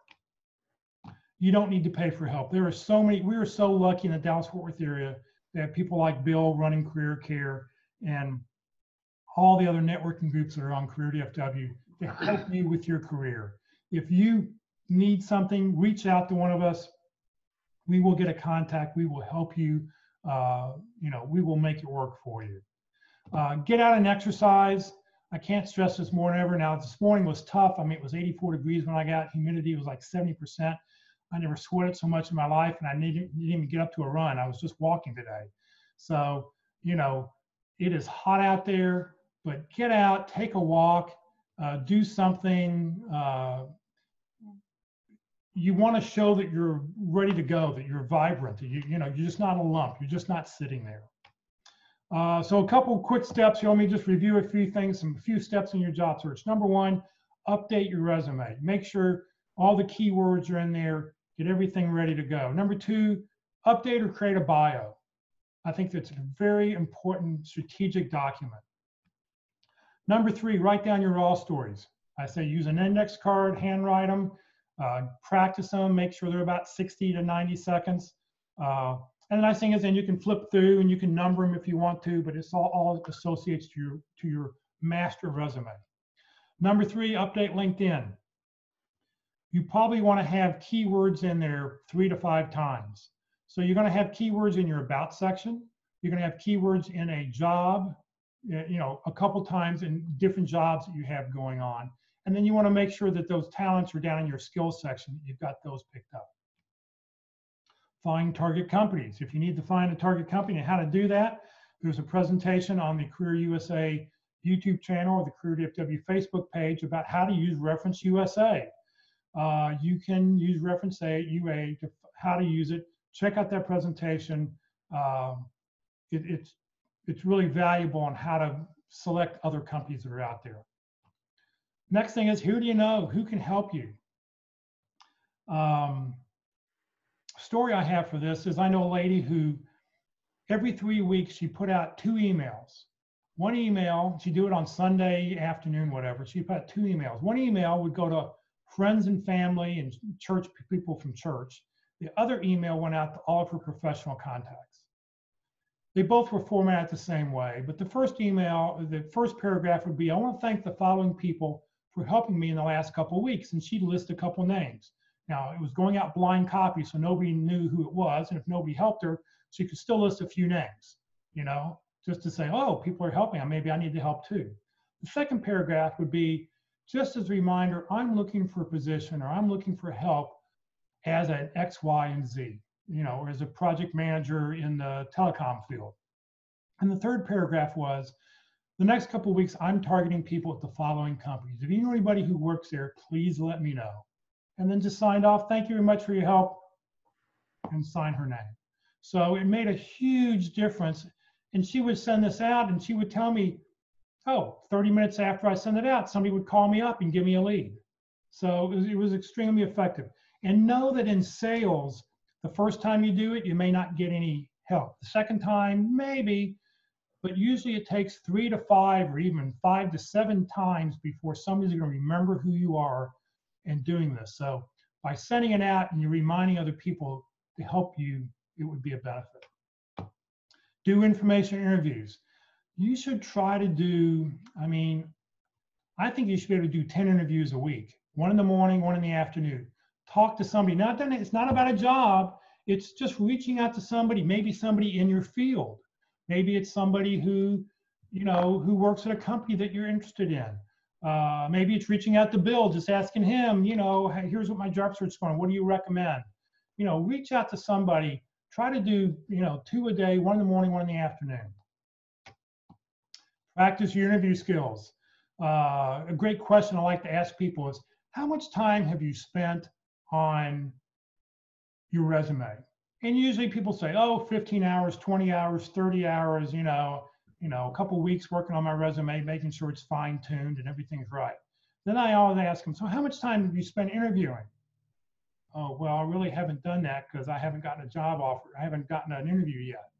You don't need to pay for help. There are so many, we are so lucky in the Dallas-Fort Worth area that people like Bill running Career Care and all the other networking groups that are on CareerDFW to help you with your career. If you need something, reach out to one of us. We will get a contact. We will help you. We will make it work for you. Get out and exercise. I can't stress this more than ever. Now, this morning was tough. I mean, it was 84 degrees when I got. Humidity was like 70%. I never sweated so much in my life, and I didn't even get up to a run. I was just walking today. So, it is hot out there, but get out, take a walk, do something. You want to show that you're ready to go, that you're vibrant, that you're just not a lump. You're just not sitting there. So a couple quick steps. Let me just review a few things, a few steps in your job search. Number one, update your resume. Make sure all the keywords are in there. Get everything ready to go. Number two, update or create a bio. I think that's a very important strategic document. Number three, write down your raw stories. I say use an index card, handwrite them, practice them, make sure they're about 60 to 90 seconds. And the nice thing is then you can flip through and you can number them if you want to, but it's all associates to your master resume. Number 3, update LinkedIn. You probably want to have keywords in there 3 to 5 times. So you're going to have keywords in your about section. You're going to have keywords in a job, a couple times in different jobs that you have going on. And then you want to make sure that those talents are down in your skills section. You've got those picked up. Find target companies. If you need to find a target company and how to do that, there's a presentation on the Career USA YouTube channel or the CareerDFW Facebook page about how to use Reference USA. You can use Reference UA to how to use it. Check out that presentation. It's really valuable on how to select other companies that are out there. Next thing is, who do you know? Who can help you? Story I have for this is I know a lady who every 3 weeks she put out 2 emails. One email, she'd do it on Sunday afternoon, whatever. She put out 2 emails. One email would go to friends and family and church people from church. The other email went out to all of her professional contacts. They both were formatted the same way, but the first email, the first paragraph would be, I want to thank the following people for helping me in the last couple of weeks, and she'd list a couple names. Now, it was going out blind copy, so nobody knew who it was, and if nobody helped her, she could still list a few names, just to say, oh, people are helping, maybe I need to help too. The second paragraph would be, just as a reminder, I'm looking for a position or I'm looking for help as an X, Y, and Z, or as a project manager in the telecom field. And the third paragraph was, the next couple of weeks, I'm targeting people at the following companies. If you know anybody who works there, please let me know. And then just signed off, thank you very much for your help, and sign her name. So it made a huge difference. And she would send this out and she would tell me, oh, 30 minutes after I send it out, somebody would call me up and give me a lead. So it was extremely effective. And know that in sales, the first time you do it, you may not get any help. The second time, maybe, but usually it takes 3 to 5 or even 5 to 7 times before somebody's going to remember who you are and doing this. So by sending it out and you're reminding other people to help you, it would be a benefit. Do information interviews. You should try to do, I think you should be able to do 10 interviews a week. 1 in the morning, 1 in the afternoon. Talk to somebody. It's not about a job. It's just reaching out to somebody, maybe somebody in your field. Maybe it's somebody who works at a company that you're interested in. Maybe it's reaching out to Bill, just asking him, hey, here's what my job search is going. What do you recommend? Reach out to somebody. Try to do, 2 a day, 1 in the morning, 1 in the afternoon. Practice your interview skills. A great question I like to ask people is, how much time have you spent on your resume? And usually people say, oh, 15 hours, 20 hours, 30 hours, a couple of weeks working on my resume, making sure it's fine-tuned and everything's right. Then I always ask them, so how much time have you spent interviewing? Oh, well, I really haven't done that because I haven't gotten a job offer. I haven't gotten an interview yet.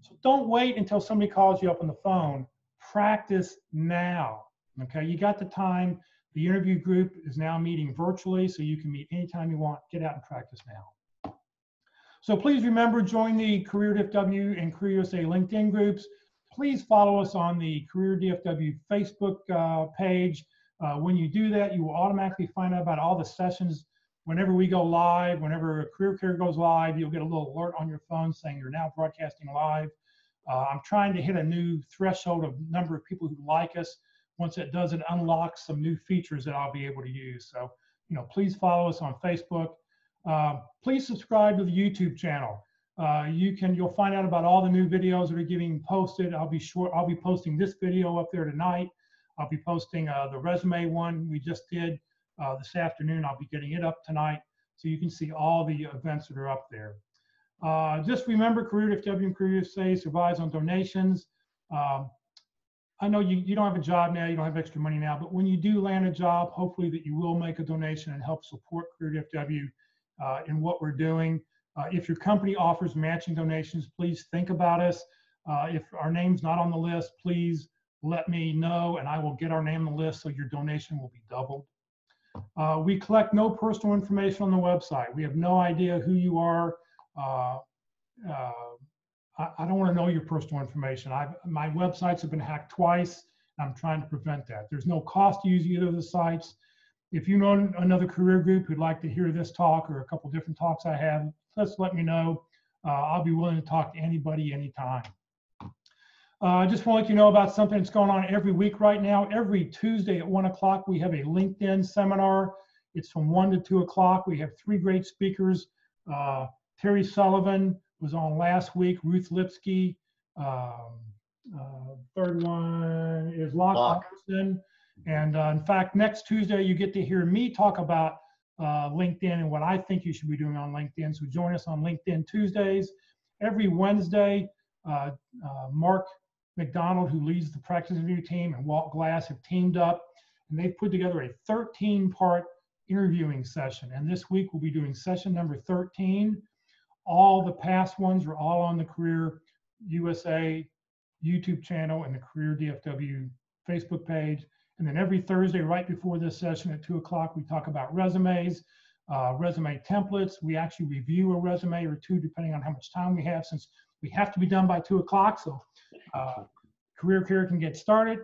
So don't wait until somebody calls you up on the phone. Practice now, okay? You got the time. The interview group is now meeting virtually, so you can meet anytime you want. Get out and practice now. So please remember, join the CareerDFW and Career USA LinkedIn groups. Please follow us on the CareerDFW Facebook page. When you do that, you will automatically find out about all the sessions. Whenever we go live, whenever Career Care goes live, you'll get a little alert on your phone saying you're now broadcasting live. I'm trying to hit a new threshold of number of people who like us. Once it does, it unlocks some new features that I'll be able to use. So, please follow us on Facebook. Please subscribe to the YouTube channel. You'll find out about all the new videos that are getting posted. I'll be posting this video up there tonight. I'll be posting the resume one we just did this afternoon. I'll be getting it up tonight, so you can see all the events that are up there. Just remember, CareerDFW and Career USA survives on donations. I know you don't have a job now, you don't have extra money now, but when you do land a job, hopefully that you will make a donation and help support CareerDFW in what we're doing. If your company offers matching donations, please think about us. If our name's not on the list, please let me know and I will get our name on the list so your donation will be doubled. We collect no personal information on the website. We have no idea who you are. I don't want to know your personal information. My websites have been hacked twice. I'm trying to prevent that. There's no cost to use either of the sites. If you know another career group who'd like to hear this talk or a couple different talks I have, just let me know. I'll be willing to talk to anybody anytime. I just want to let you know about something that's going on every week right now. Every Tuesday at 1 o'clock, we have a LinkedIn seminar. It's from 1 to 2 o'clock. We have 3 great speakers. Terry Sullivan was on last week, Ruth Lipsky. Third one is Locke Anderson. And in fact, next Tuesday, you get to hear me talk about LinkedIn and what I think you should be doing on LinkedIn. So join us on LinkedIn Tuesdays. Every Wednesday, Mark McDonald, who leads the practice interview team, and Walt Glass have teamed up, and they've put together a 13-part interviewing session. And this week, we'll be doing session number 13. All the past ones are all on the Career USA YouTube channel and the CareerDFW Facebook page. And then every Thursday, right before this session at 2 o'clock, we talk about resumes, resume templates. We actually review a resume or two, depending on how much time we have, since we have to be done by 2 o'clock. So Career can get started.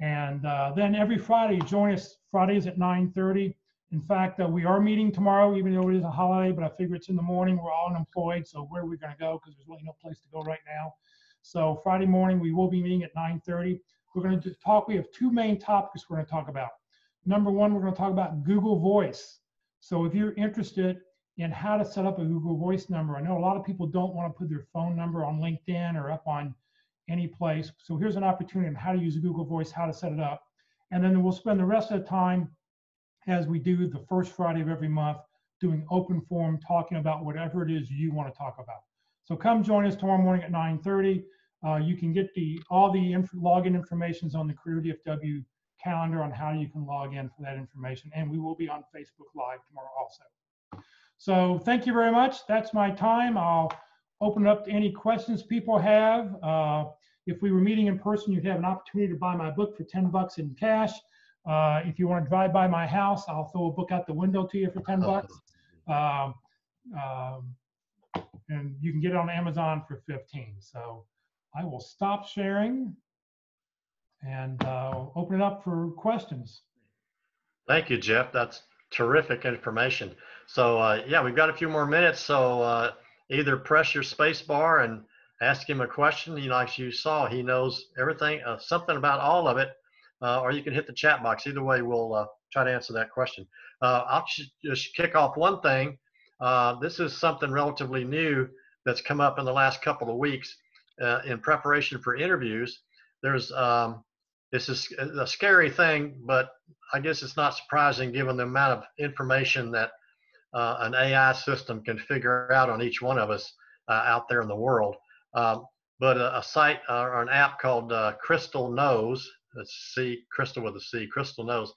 And then every Friday, join us Fridays at 9:30. In fact, we are meeting tomorrow, even though it is a holiday, but I figure it's in the morning. We're all unemployed, so where are we going to go? Because there's really no place to go right now. So Friday morning, we will be meeting at 9:30. We're going to talk. We have 2 main topics we're going to talk about. Number one, we're going to talk about Google Voice. So if you're interested in how to set up a Google Voice number, I know a lot of people don't want to put their phone number on LinkedIn or up on any place. So here's an opportunity on how to use Google Voice, how to set it up. And then we'll spend the rest of the time, as we do the first Friday of every month, doing open forum, talking about whatever it is you want to talk about. So come join us tomorrow morning at 9:30. You can get all the login information on the CareerDFW calendar on how you can log in for that information. And we will be on Facebook Live tomorrow also. So thank you very much. That's my time. I'll open it up to any questions people have. If we were meeting in person, you'd have an opportunity to buy my book for $10 in cash. If you want to drive by my house, I'll throw a book out the window to you for $10. And you can get it on Amazon for $15. So I will stop sharing and open it up for questions. Thank you, Jeff. That's terrific information. So yeah, we've got a few more minutes. So either press your space bar and ask him a question. You know, like you saw, he knows everything, something about all of it. Or you can hit the chat box. Either way, we'll try to answer that question. I'll just kick off one thing. This is something relatively new that's come up in the last couple of weeks in preparation for interviews. There's this is a scary thing, but I guess it's not surprising given the amount of information that an AI system can figure out on each one of us out there in the world. But a site or an app called Crystal Knows. Let's see, Crystal with a C, Crystal Knows.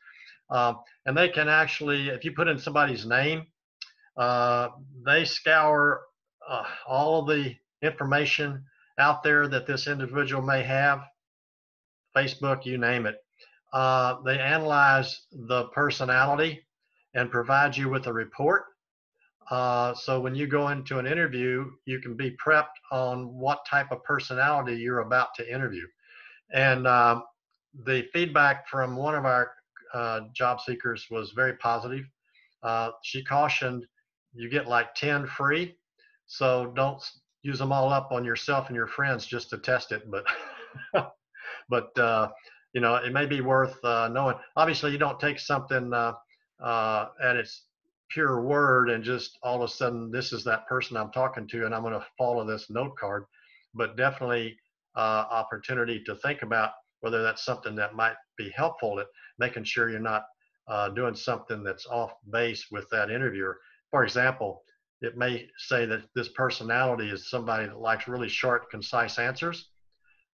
And they can actually, if you put in somebody's name, they scour all of the information out there that this individual may have, Facebook, you name it. They analyze the personality and provide you with a report. So when you go into an interview, you can be prepped on what type of personality you're about to interview. And the feedback from one of our job seekers was very positive. She cautioned you get like 10 free, so don't use them all up on yourself and your friends just to test it. But you know, it may be worth knowing. Obviously, you don't take something at its pure word and just all of a sudden this is that person I'm talking to and I'm going to follow this note card. But definitely opportunity to think about whether that's something that might be helpful at making sure you're not doing something that's off base with that interviewer. For example, it may say that this personality is somebody that likes really short, concise answers.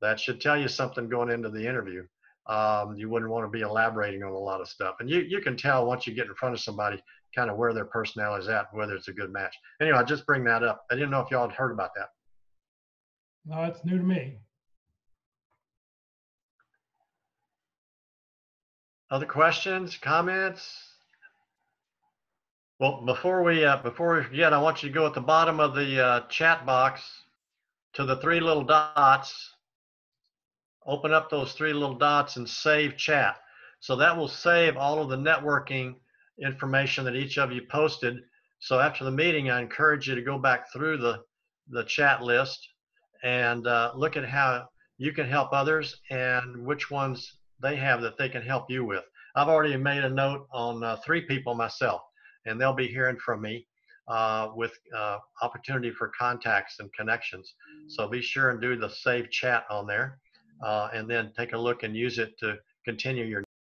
That should tell you something going into the interview. You wouldn't want to be elaborating on a lot of stuff. And you can tell once you get in front of somebody kind of where their personality is at, whether it's a good match. Anyway, I just bring that up. I didn't know if y'all had heard about that. No, it's new to me. Other questions, comments? Well, before we yet, I want you to go at the bottom of the chat box to the three little dots, open up those three little dots and save chat. So that will save all of the networking information that each of you posted. So after the meeting, I encourage you to go back through the chat list and look at how you can help others and which ones they have that they can help you with. I've already made a note on 3 people myself, and they'll be hearing from me with opportunity for contacts and connections. So be sure and do the save chat on there, and then take a look and use it to continue your